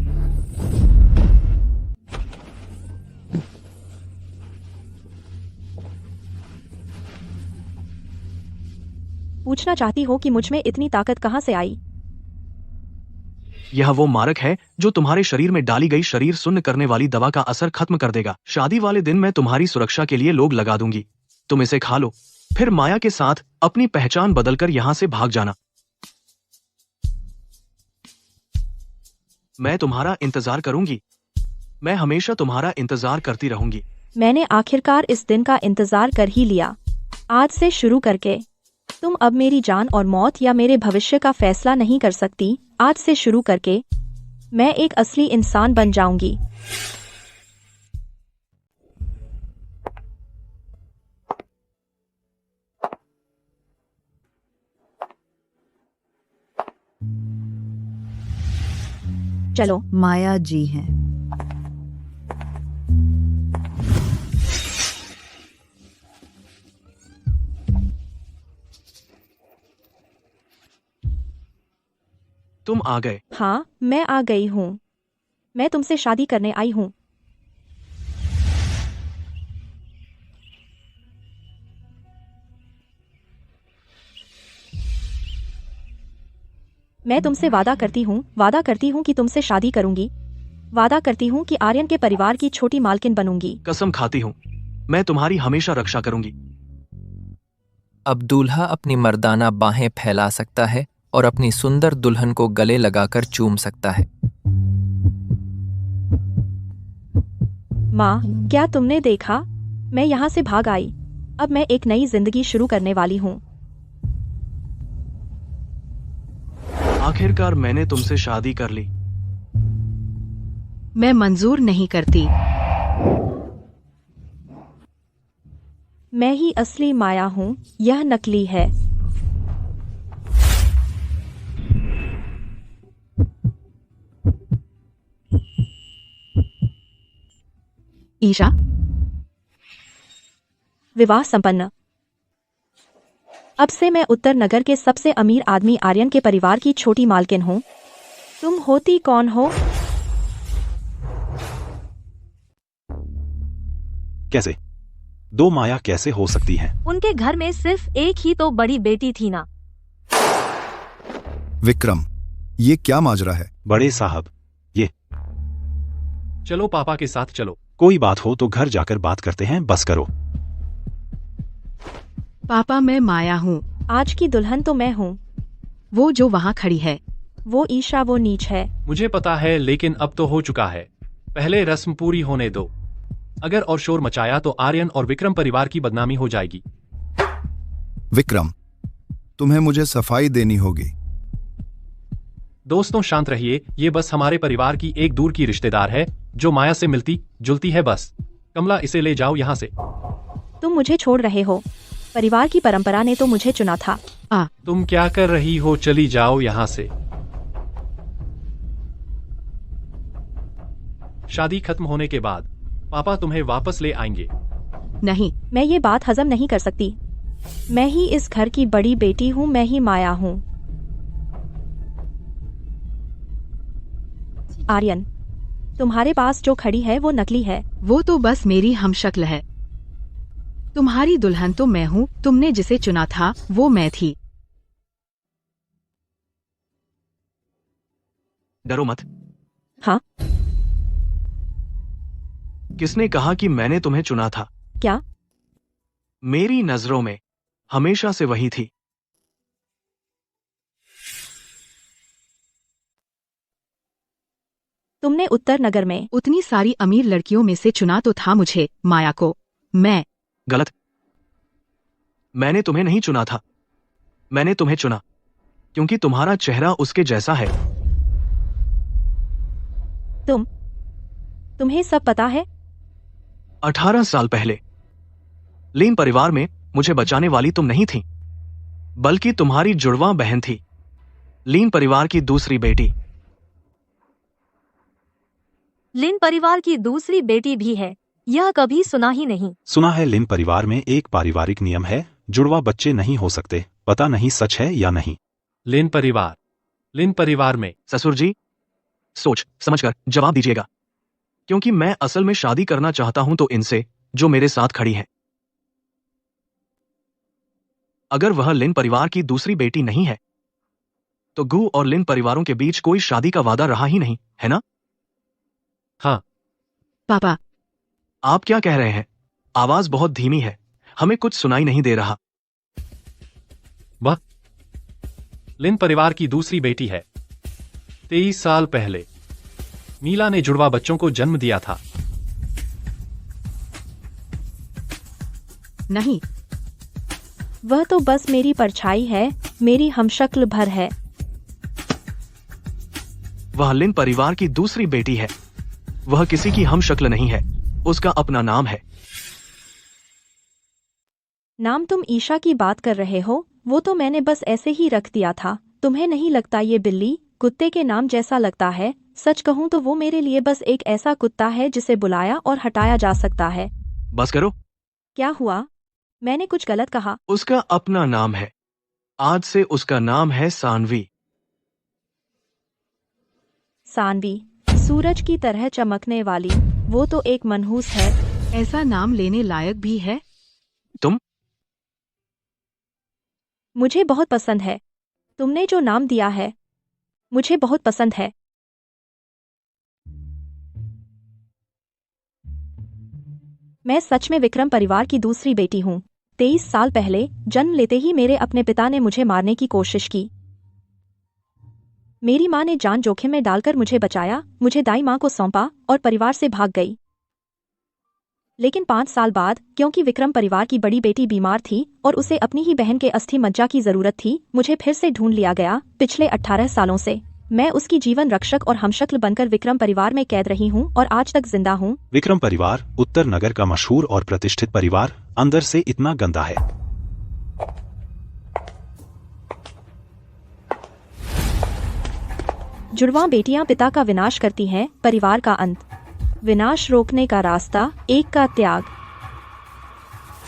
पूछना चाहती हो कि मुझमें इतनी ताकत कहां से आई? यह वो मारक है जो तुम्हारे शरीर में डाली गई शरीर सुन्न करने वाली दवा का असर खत्म कर देगा। शादी वाले दिन मैं तुम्हारी सुरक्षा के लिए लोग लगा दूंगी। तुम इसे खा लो, फिर माया के साथ अपनी पहचान बदलकर यहां से भाग जाना। मैं तुम्हारा इंतजार करूंगी। मैं हमेशा तुम्हारा इंतजार करती रहूंगी। मैंने आखिरकार इस दिन का इंतजार कर ही लिया। आज से शुरू करके तुम अब मेरी जान और मौत या मेरे भविष्य का फैसला नहीं कर सकती। आज से शुरू करके मैं एक असली इंसान बन जाऊंगी। चलो। माया जी हैं। तुम आ गए। हाँ, मैं आ गई हूँ। मैं तुमसे शादी करने आई हूँ। मैं तुमसे वादा करती हूँ कि तुमसे शादी करूंगी। वादा करती हूँ कि आर्यन के परिवार की छोटी मालकिन बनूंगी। कसम खाती हूँ, मैं तुम्हारी हमेशा रक्षा करूंगी। अब दूल्हा अपनी मर्दाना बाहें फैला सकता है और अपनी सुंदर दुल्हन को गले लगाकर चूम सकता है। माँ, क्या तुमने देखा? मैं यहाँ से भाग आई। अब मैं एक नई जिंदगी शुरू करने वाली हूँ। आखिरकार मैंने तुमसे शादी कर ली। मैं मंजूर नहीं करती। मैं ही असली माया हूँ, यह नकली है। ईशा, विवाह संपन्न। अब से मैं उत्तर नगर के सबसे अमीर आदमी आर्यन के परिवार की छोटी मालकिन हूँ। तुम होती कौन हो? कैसे? दो माया कैसे हो सकती हैं? उनके घर में सिर्फ एक ही तो बड़ी बेटी थी ना। विक्रम, ये क्या माजरा है? बड़े साहब, ये चलो पापा के साथ चलो। कोई बात हो तो घर जाकर बात करते हैं, बस करो। पापा मैं माया हूँ। आज की दुल्हन तो मैं हूँ। वो जो वहाँ खड़ी है वो ईशा, वो नीच है। मुझे पता है, लेकिन अब तो हो चुका है। पहले रस्म पूरी होने दो। अगर और शोर मचाया तो आर्यन और विक्रम परिवार की बदनामी हो जाएगी। विक्रम, तुम्हें मुझे सफाई देनी होगी। दोस्तों शांत रहिए, ये बस हमारे परिवार की एक दूर की रिश्तेदार है जो माया से मिलती जुलती है बस। कमला, इसे ले जाओ यहाँ से। तुम मुझे छोड़ रहे हो? परिवार की परंपरा ने तो मुझे चुना था। तुम क्या कर रही हो? चली जाओ यहाँ से। शादी खत्म होने के बाद पापा तुम्हें वापस ले आएंगे। नहीं, मैं ये बात हजम नहीं कर सकती। मैं ही इस घर की बड़ी बेटी हूँ, मैं ही माया हूँ। आर्यन, तुम्हारे पास जो खड़ी है वो नकली है। वो तो बस मेरी हमशक्ल है। तुम्हारी दुल्हन तो मैं हूँ। तुमने जिसे चुना था वो मैं थी। डरो मत। हाँ? किसने कहा कि मैंने तुम्हें चुना था? क्या? मेरी नजरों में हमेशा से वही थी। तुमने उत्तर नगर में उतनी सारी अमीर लड़कियों में से चुना तो था मुझे, माया को। मैं गलत। मैंने तुम्हें नहीं चुना था। मैंने तुम्हें चुना क्योंकि तुम्हारा चेहरा उसके जैसा है। तुम्हें सब पता है? 18 साल पहले लीन परिवार में मुझे बचाने वाली तुम नहीं थी, बल्कि तुम्हारी जुड़वा बहन थी, लीन परिवार की दूसरी बेटी। लिन परिवार की दूसरी बेटी भी है? यह कभी सुना ही नहीं। सुना है लिन परिवार में एक पारिवारिक नियम है, जुड़वा बच्चे नहीं हो सकते। पता नहीं सच है या नहीं। लिन परिवार में ससुर जी, सोच समझकर जवाब दीजिएगा, क्योंकि मैं असल में शादी करना चाहता हूं तो इनसे, जो मेरे साथ खड़ी है। अगर वह लिन परिवार की दूसरी बेटी नहीं है तो गू और लिन परिवारों के बीच कोई शादी का वादा रहा ही नहीं, है ना? हाँ। पापा, आप क्या कह रहे हैं? आवाज बहुत धीमी है, हमें कुछ सुनाई नहीं दे रहा। वह लिन परिवार की दूसरी बेटी है। 23 साल पहले नीला ने जुड़वा बच्चों को जन्म दिया था। नहीं, वह तो बस मेरी परछाई है, मेरी हमशक्ल भर है। वह लिन परिवार की दूसरी बेटी है। वह किसी की हमशक्ल नहीं है, उसका अपना नाम है। नाम तुम ईशा की बात कर रहे हो? वो तो मैंने बस ऐसे ही रख दिया था। तुम्हें नहीं लगता ये बिल्ली कुत्ते के नाम जैसा लगता है? सच कहूं तो वो मेरे लिए बस एक ऐसा कुत्ता है जिसे बुलाया और हटाया जा सकता है। बस करो। क्या हुआ? मैंने कुछ गलत कहा? उसका अपना नाम है। आज से उसका नाम है सानवी। सानवी, सूरज की तरह चमकने वाली, वो तो एक मनहूस है। ऐसा नाम लेने लायक भी है? तुम? मुझे बहुत पसंद है। तुमने जो नाम दिया है मुझे बहुत पसंद है। मैं सच में विक्रम परिवार की दूसरी बेटी हूँ। 23 साल पहले जन्म लेते ही मेरे अपने पिता ने मुझे मारने की कोशिश की। मेरी माँ ने जान जोखिम में डालकर मुझे बचाया, मुझे दाई माँ को सौंपा और परिवार से भाग गई। लेकिन 5 साल बाद, क्योंकि विक्रम परिवार की बड़ी बेटी बीमार थी और उसे अपनी ही बहन के अस्थि मज्जा की जरूरत थी, मुझे फिर से ढूंढ लिया गया। पिछले 18 सालों से मैं उसकी जीवन रक्षक और हमशक्ल बनकर विक्रम परिवार में कैद रही हूँ और आज तक जिंदा हूँ। विक्रम परिवार उत्तर नगर का मशहूर और प्रतिष्ठित परिवार अंदर से इतना गंदा है। जुड़वां बेटियां पिता का विनाश करती हैं, परिवार का अंत। विनाश रोकने का रास्ता, एक का त्याग।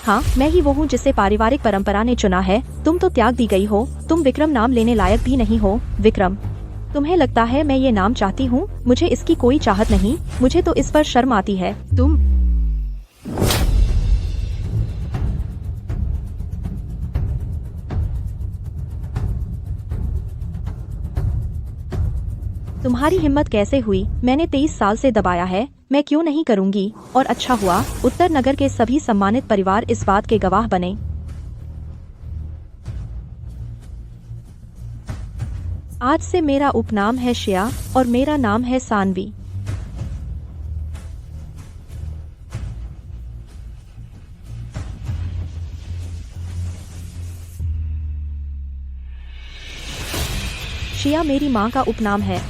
हाँ, मैं ही वो हूँ जिसे पारिवारिक परंपरा ने चुना है। तुम तो त्याग दी गई हो। तुम विक्रम नाम लेने लायक भी नहीं हो। विक्रम, तुम्हें लगता है मैं ये नाम चाहती हूँ? मुझे इसकी कोई चाहत नहीं। मुझे तो इस पर शर्म आती है। तुम तुम्हारी हिम्मत कैसे हुई? मैंने 23 साल से दबाया है। मैं क्यों नहीं करूंगी? और अच्छा हुआ उत्तर नगर के सभी सम्मानित परिवार इस बात के गवाह बने। आज से मेरा उपनाम है शिया और मेरा नाम है सानवी। शिया मेरी माँ का उपनाम है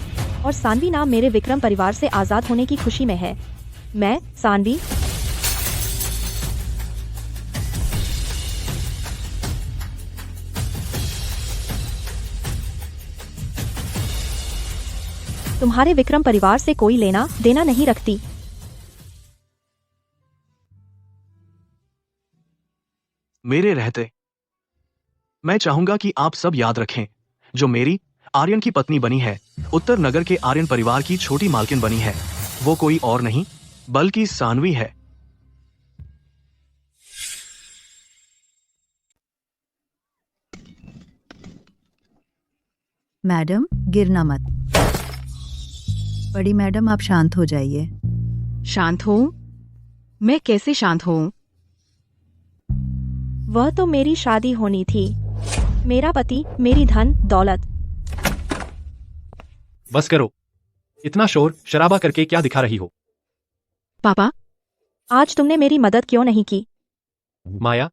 और सानवी नाम मेरे विक्रम परिवार से आजाद होने की खुशी में है। मैं सानवी तुम्हारे विक्रम परिवार से कोई लेना देना नहीं रखती। मेरे रहते मैं चाहूंगा कि आप सब याद रखें, जो मेरी आर्यन की पत्नी बनी है, उत्तर नगर के आर्यन परिवार की छोटी मालकिन बनी है, वो कोई और नहीं बल्कि सानवी है। मैडम, गिरना मत। बड़ी मैडम, आप शांत हो जाइए। शांत हूँ? मैं कैसे शांत हूँ? वह तो मेरी शादी होनी थी, मेरा पति, मेरी धन दौलत। बस करो, इतना शोर शराबा करके क्या दिखा रही हो? पापा, आज तुमने मेरी मदद क्यों नहीं की? माया,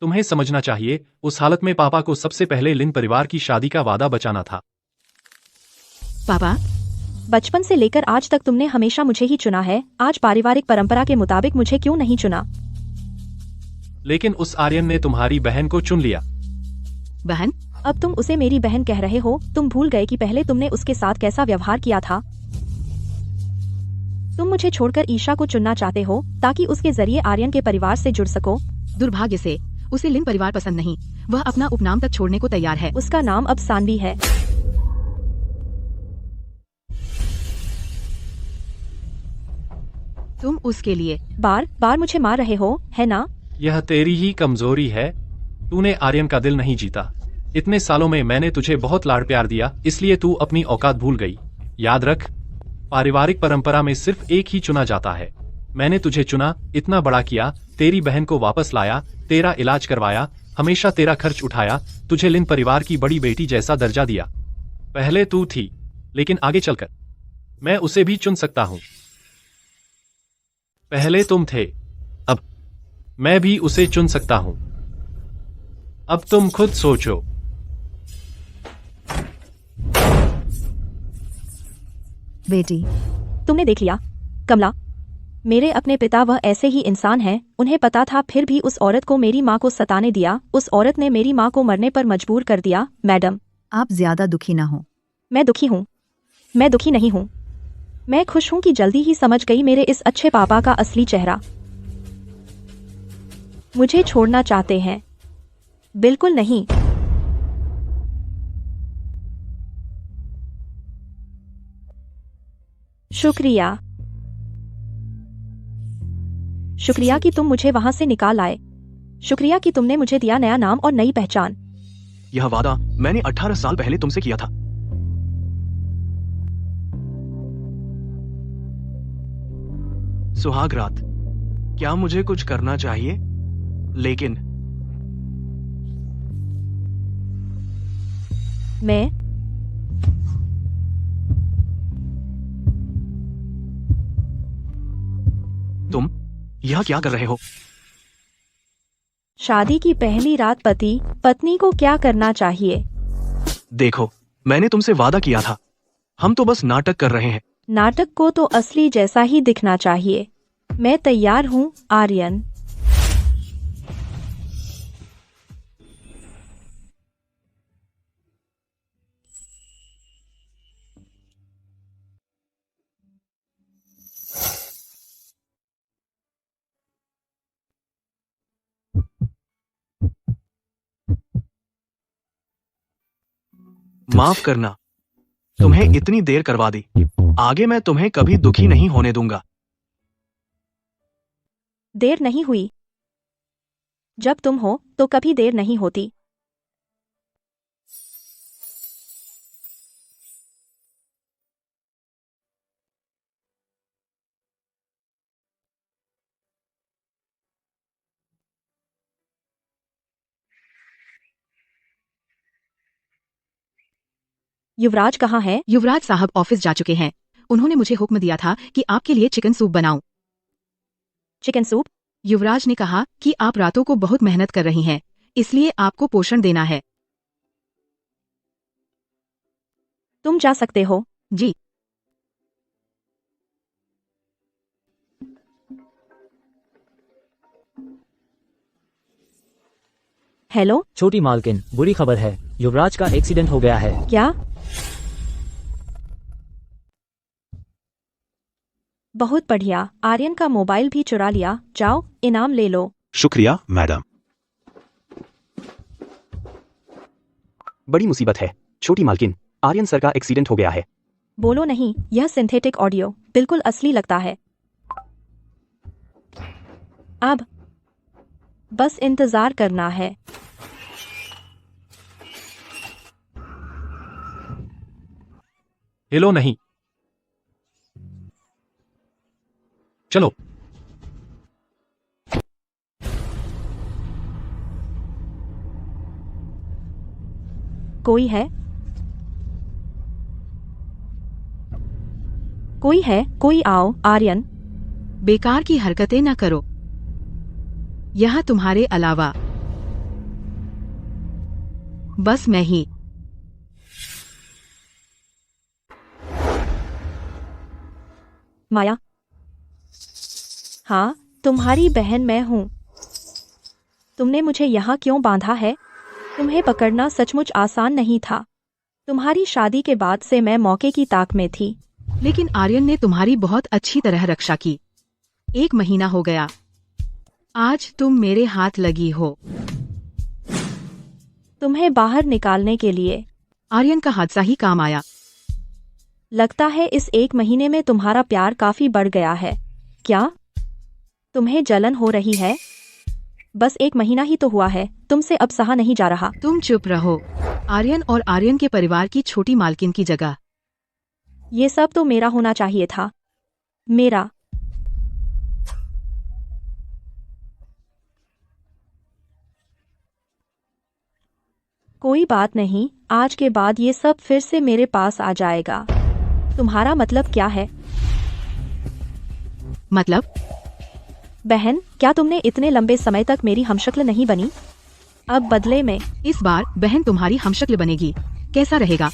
तुम्हें समझना चाहिए, उस हालत में पापा को सबसे पहले लिन परिवार की शादी का वादा बचाना था। पापा, बचपन से लेकर आज तक तुमने हमेशा मुझे ही चुना है। आज पारिवारिक परंपरा के मुताबिक मुझे क्यों नहीं चुना? लेकिन उस आर्यन ने तुम्हारी बहन को चुन लिया। बहन? अब तुम उसे मेरी बहन कह रहे हो? तुम भूल गए कि पहले तुमने उसके साथ कैसा व्यवहार किया था? तुम मुझे छोड़कर ईशा को चुनना चाहते हो ताकि उसके जरिए आर्यन के परिवार से जुड़ सको। दुर्भाग्य से उसे लिन परिवार पसंद नहीं। वह अपना उपनाम तक छोड़ने को तैयार है। उसका नाम अब सानवी है। तुम उसके लिए बार बार मुझे मार रहे हो, है ना? यह तेरी ही कमजोरी है। तूने आर्यन का दिल नहीं जीता। इतने सालों में मैंने तुझे बहुत लाड़ प्यार दिया, इसलिए तू अपनी औकात भूल गई। याद रख, पारिवारिक परंपरा में सिर्फ एक ही चुना जाता है। मैंने तुझे चुना, इतना बड़ा किया, तेरी बहन को वापस लाया, तेरा इलाज करवाया, हमेशा तेरा खर्च उठाया, तुझे लिन परिवार की बड़ी बेटी जैसा दर्जा दिया। पहले तू थी, लेकिन आगे चलकर मैं उसे भी चुन सकता हूं। पहले तुम थे, अब मैं भी उसे चुन सकता हूं। अब तुम खुद सोचो। बेटी, तुमने देख लिया कमला, मेरे अपने पिता वह ऐसे ही इंसान हैं। उन्हें पता था, फिर भी उस औरत को मेरी माँ को सताने दिया। उस औरत ने मेरी माँ को मरने पर मजबूर कर दिया। मैडम, आप ज्यादा दुखी ना हो। मैं दुखी हूँ? मैं दुखी नहीं हूँ। मैं खुश हूँ कि जल्दी ही समझ गई मेरे इस अच्छे पापा का असली चेहरा। मुझे छोड़ना चाहते हैं? बिल्कुल नहीं। शुक्रिया। शुक्रिया कि तुम मुझे वहां से निकाल आए। शुक्रिया कि तुमने मुझे दिया नया नाम और नई पहचान। यह वादा मैंने 18 साल पहले तुमसे किया था। सुहाग रात, क्या मुझे कुछ करना चाहिए? लेकिन मैं तुम यह क्या कर रहे हो? शादी की पहली रात पति पत्नी को क्या करना चाहिए? देखो, मैंने तुमसे वादा किया था। हम तो बस नाटक कर रहे हैं। नाटक को तो असली जैसा ही दिखना चाहिए। मैं तैयार हूँ, आर्यन। माफ करना, तुम्हें इतनी देर करवा दी। आगे मैं तुम्हें कभी दुखी नहीं होने दूंगा। देर नहीं हुई। जब तुम हो तो कभी देर नहीं होती। युवराज कहाँ है? युवराज साहब ऑफिस जा चुके हैं। उन्होंने मुझे हुक्म दिया था कि आपके लिए चिकन सूप बनाऊं। Chicken soup? युवराज ने कहा कि आप रातों को बहुत मेहनत कर रही हैं, इसलिए आपको पोषण देना है। तुम जा सकते हो। जी। हेलो। छोटी मालकिन, बुरी खबर है, युवराज का एक्सीडेंट हो गया है। क्या? बहुत बढ़िया। आर्यन का मोबाइल भी चुरा लिया। जाओ, इनाम ले लो। शुक्रिया मैडम। बड़ी मुसीबत है छोटी मालकिन, आर्यन सर का एक्सीडेंट हो गया है। बोलो नहीं, यह सिंथेटिक ऑडियो बिल्कुल असली लगता है। अब बस इंतजार करना है। हिलो नहीं। चलो। कोई है? कोई है? कोई आओ। आर्यन, बेकार की हरकतें न करो। यहाँ तुम्हारे अलावा बस मैं ही। माया। हाँ, तुम्हारी बहन मैं हूँ। तुमने मुझे यहाँ क्यों बांधा है? तुम्हें पकड़ना सचमुच आसान नहीं था। तुम्हारी शादी के बाद से मैं मौके की ताक में थी। लेकिन आर्यन ने तुम्हारी बहुत अच्छी तरह रक्षा की। 1 महीना हो गया। आज तुम मेरे हाथ लगी हो। तुम्हें बाहर निकालने के लिए आर्यन का हादसा ही काम आया। लगता है इस 1 महीने में तुम्हारा प्यार काफी बढ़ गया है। क्या तुम्हें जलन हो रही है? बस 1 महीना ही तो हुआ है, तुमसे अब सहा नहीं जा रहा। तुम चुप रहो। आर्यन और आर्यन के परिवार की छोटी मालकिन की जगह। ये सब तो मेरा होना चाहिए था। मेरा। कोई बात नहीं, आज के बाद ये सब फिर से मेरे पास आ जाएगा। तुम्हारा मतलब क्या है? मतलब? बहन, क्या तुमने इतने लंबे समय तक मेरी हमशक्ल नहीं बनी? अब बदले में इस बार बहन तुम्हारी हमशक्ल बनेगी। कैसा रहेगा?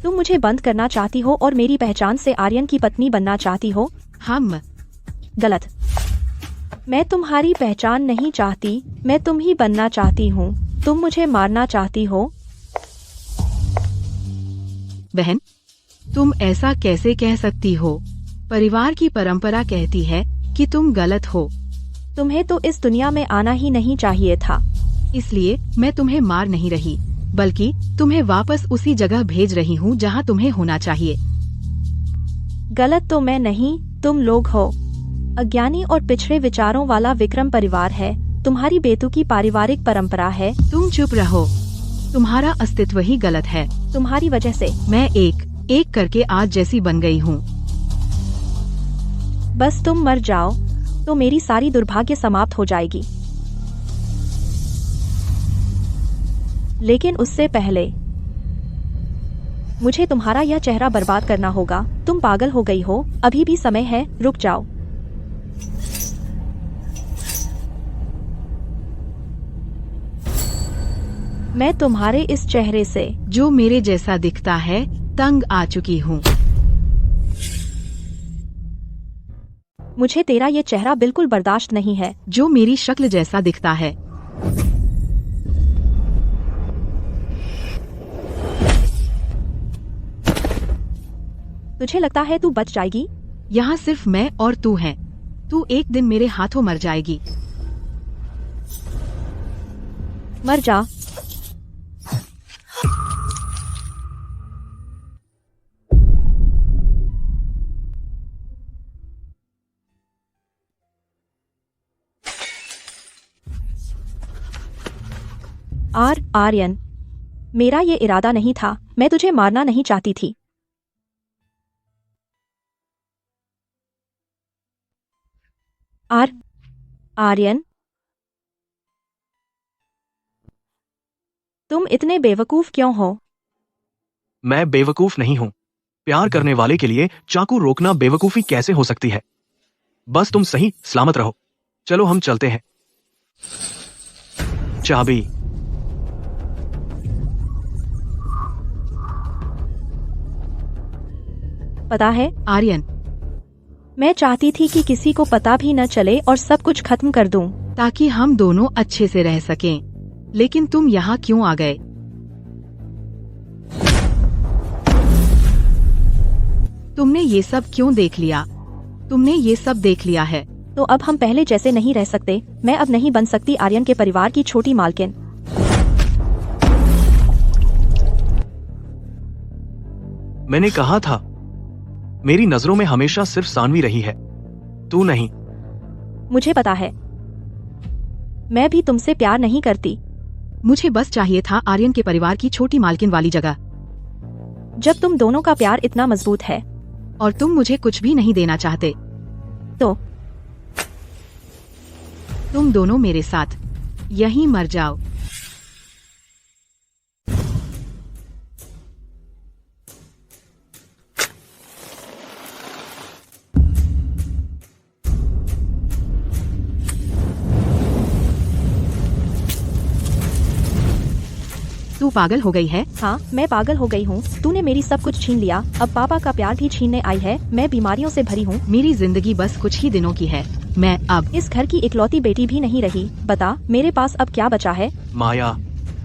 तुम मुझे बंद करना चाहती हो और मेरी पहचान से आर्यन की पत्नी बनना चाहती हो? हम। गलत। मैं तुम्हारी पहचान नहीं चाहती, मैं तुम ही बनना चाहती हूँ। तुम मुझे मारना चाहती हो? बहन, तुम ऐसा कैसे कह सकती हो? परिवार की परंपरा कहती है कि तुम गलत हो। तुम्हें तो इस दुनिया में आना ही नहीं चाहिए था। इसलिए मैं तुम्हें मार नहीं रही, बल्कि तुम्हें वापस उसी जगह भेज रही हूँ जहाँ तुम्हें होना चाहिए। गलत तो मैं नहीं, तुम लोग हो। अज्ञानी और पिछड़े विचारों वाला विक्रम परिवार है। तुम्हारी बेतुकी पारिवारिक परंपरा है। तुम चुप रहो, तुम्हारा अस्तित्व ही गलत है। तुम्हारी वजह से मैं एक एक करके आज जैसी बन गई हूँ। बस तुम मर जाओ तो मेरी सारी दुर्भाग्य समाप्त हो जाएगी। लेकिन उससे पहले मुझे तुम्हारा यह चेहरा बर्बाद करना होगा। तुम पागल हो गई हो, अभी भी समय है, रुक जाओ। मैं तुम्हारे इस चेहरे से, जो मेरे जैसा दिखता है, तंग आ चुकी हूँ। मुझे तेरा ये चेहरा बिल्कुल बर्दाश्त नहीं है। जो मेरी शक्ल जैसा दिखता है। तुझे लगता है तू बच जाएगी? यहाँ सिर्फ मैं और तू हैं। तू एक दिन मेरे हाथों मर जाएगी। मर जा। आर्यन, मेरा ये इरादा नहीं था। मैं तुझे मारना नहीं चाहती थी। आर्यन, तुम इतने बेवकूफ क्यों हो? मैं बेवकूफ नहीं हूँ। प्यार करने वाले के लिए चाकू रोकना बेवकूफी कैसे हो सकती है? बस तुम सही सलामत रहो। चलो हम चलते हैं। चाबी। पता है आर्यन, मैं चाहती थी कि किसी को पता भी न चले और सब कुछ खत्म कर दूं, ताकि हम दोनों अच्छे से रह सकें। लेकिन तुम यहाँ क्यों आ गए? तुमने ये सब क्यों देख लिया? तुमने ये सब देख लिया है तो अब हम पहले जैसे नहीं रह सकते। मैं अब नहीं बन सकती आर्यन के परिवार की छोटी मालकिन। मैंने कहा था, मेरी नजरों में हमेशा सिर्फ सानवी रही है, तू नहीं। मुझे पता है, मैं भी तुमसे प्यार नहीं करती। मुझे बस चाहिए था आर्यन के परिवार की छोटी मालकिन वाली जगह। जब तुम दोनों का प्यार इतना मजबूत है और तुम मुझे कुछ भी नहीं देना चाहते, तो तुम दोनों मेरे साथ यहीं मर जाओ। तू पागल हो गई है? हाँ, मैं पागल हो गई हूँ। तूने मेरी सब कुछ छीन लिया। अब पापा का प्यार भी छीनने आई है। मैं बीमारियों से भरी हूँ। मेरी जिंदगी बस कुछ ही दिनों की है। मैं अब इस घर की इकलौती बेटी भी नहीं रही। बता, मेरे पास अब क्या बचा है? माया,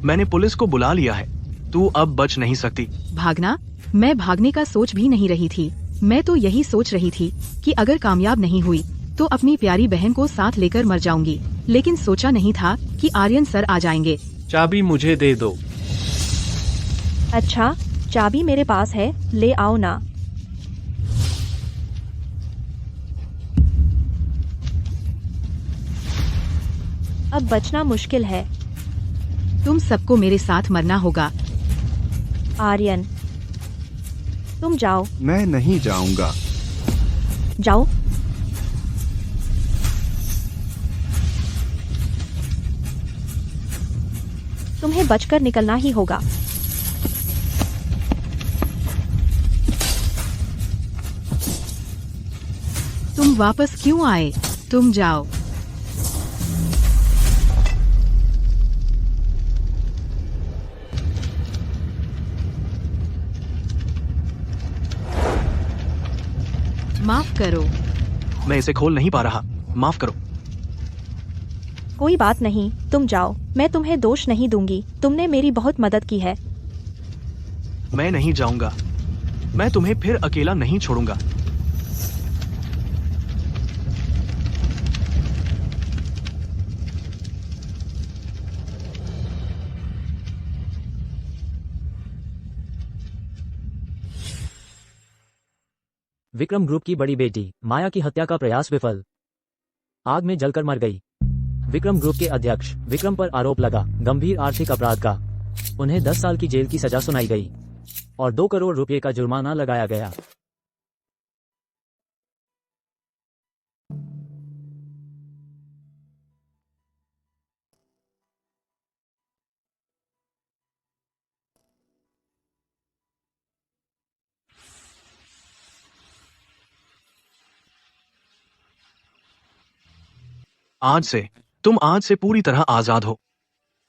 मैंने पुलिस को बुला लिया है। तू अब बच नहीं सकती। भागना? मैं भागने का सोच भी नहीं रही थी। मैं तो यही सोच रही थी कि अगर कामयाब नहीं हुई तो अपनी प्यारी बहन को साथ लेकर मर जाऊंगी। लेकिन सोचा नहीं था कि आर्यन सर आ जाएंगे। चाबी मुझे दे दो। अच्छा, चाबी मेरे पास है, ले आओ ना। अब बचना मुश्किल है। तुम सबको मेरे साथ मरना होगा। आर्यन, तुम जाओ। मैं नहीं जाऊंगा। जाओ। तुम्हें बचकर निकलना ही होगा। तुम वापस क्यों आए? तुम जाओ। माफ करो। मैं इसे खोल नहीं पा रहा, माफ करो। कोई बात नहीं, तुम जाओ। मैं तुम्हें दोष नहीं दूंगी। तुमने मेरी बहुत मदद की है। मैं नहीं जाऊंगा। मैं तुम्हें फिर अकेला नहीं छोड़ूंगा। विक्रम ग्रुप की बड़ी बेटी माया की हत्या का प्रयास विफल, आग में जलकर मर गई। विक्रम ग्रुप के अध्यक्ष विक्रम पर आरोप लगा गंभीर आर्थिक अपराध का। उन्हें 10 साल की जेल की सजा सुनाई गई और 2 करोड़ रुपए का जुर्माना लगाया गया। तुम आज से पूरी तरह आजाद हो।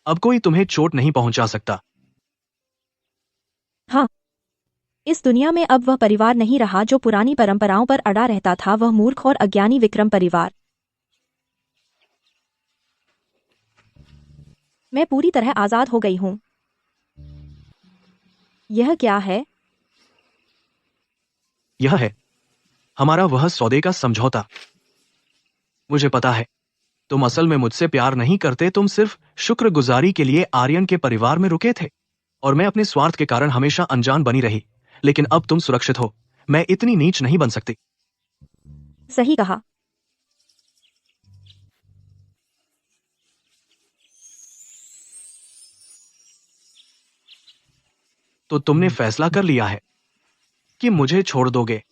अब कोई तुम्हें चोट नहीं पहुंचा सकता। हाँ, इस दुनिया में अब वह परिवार नहीं रहा जो पुरानी परंपराओं पर अड़ा रहता था, वह मूर्ख और अज्ञानी विक्रम परिवार। मैं पूरी तरह आजाद हो गई हूं। यह क्या है? यह है हमारा वह सौदे का समझौता। मुझे पता है तुम असल में मुझसे प्यार नहीं करते, तुम सिर्फ शुक्रगुजारी के लिए आर्यन के परिवार में रुके थे और मैं अपने स्वार्थ के कारण हमेशा अनजान बनी रही। लेकिन अब तुम सुरक्षित हो, मैं इतनी नीच नहीं बन सकती। सही कहा। तो तुमने फैसला कर लिया है कि मुझे छोड़ दोगे?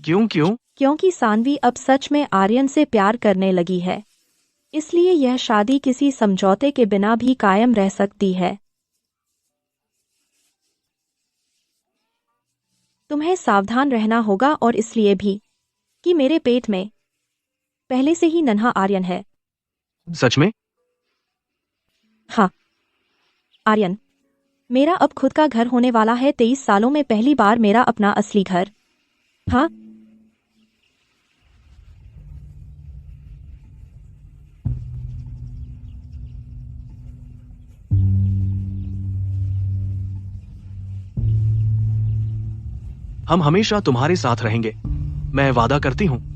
क्यों? क्योंकि सानवी अब सच में आर्यन से प्यार करने लगी है, इसलिए यह शादी किसी समझौते के बिना भी कायम रह सकती है। तुम्हें सावधान रहना होगा और इसलिए भी कि मेरे पेट में पहले से ही नन्हा आर्यन है। सच में? हाँ आर्यन, मेरा अब खुद का घर होने वाला है। 23 सालों में पहली बार मेरा अपना असली घर। हाँ, हम हमेशा तुम्हारे साथ रहेंगे, मैं वादा करती हूं।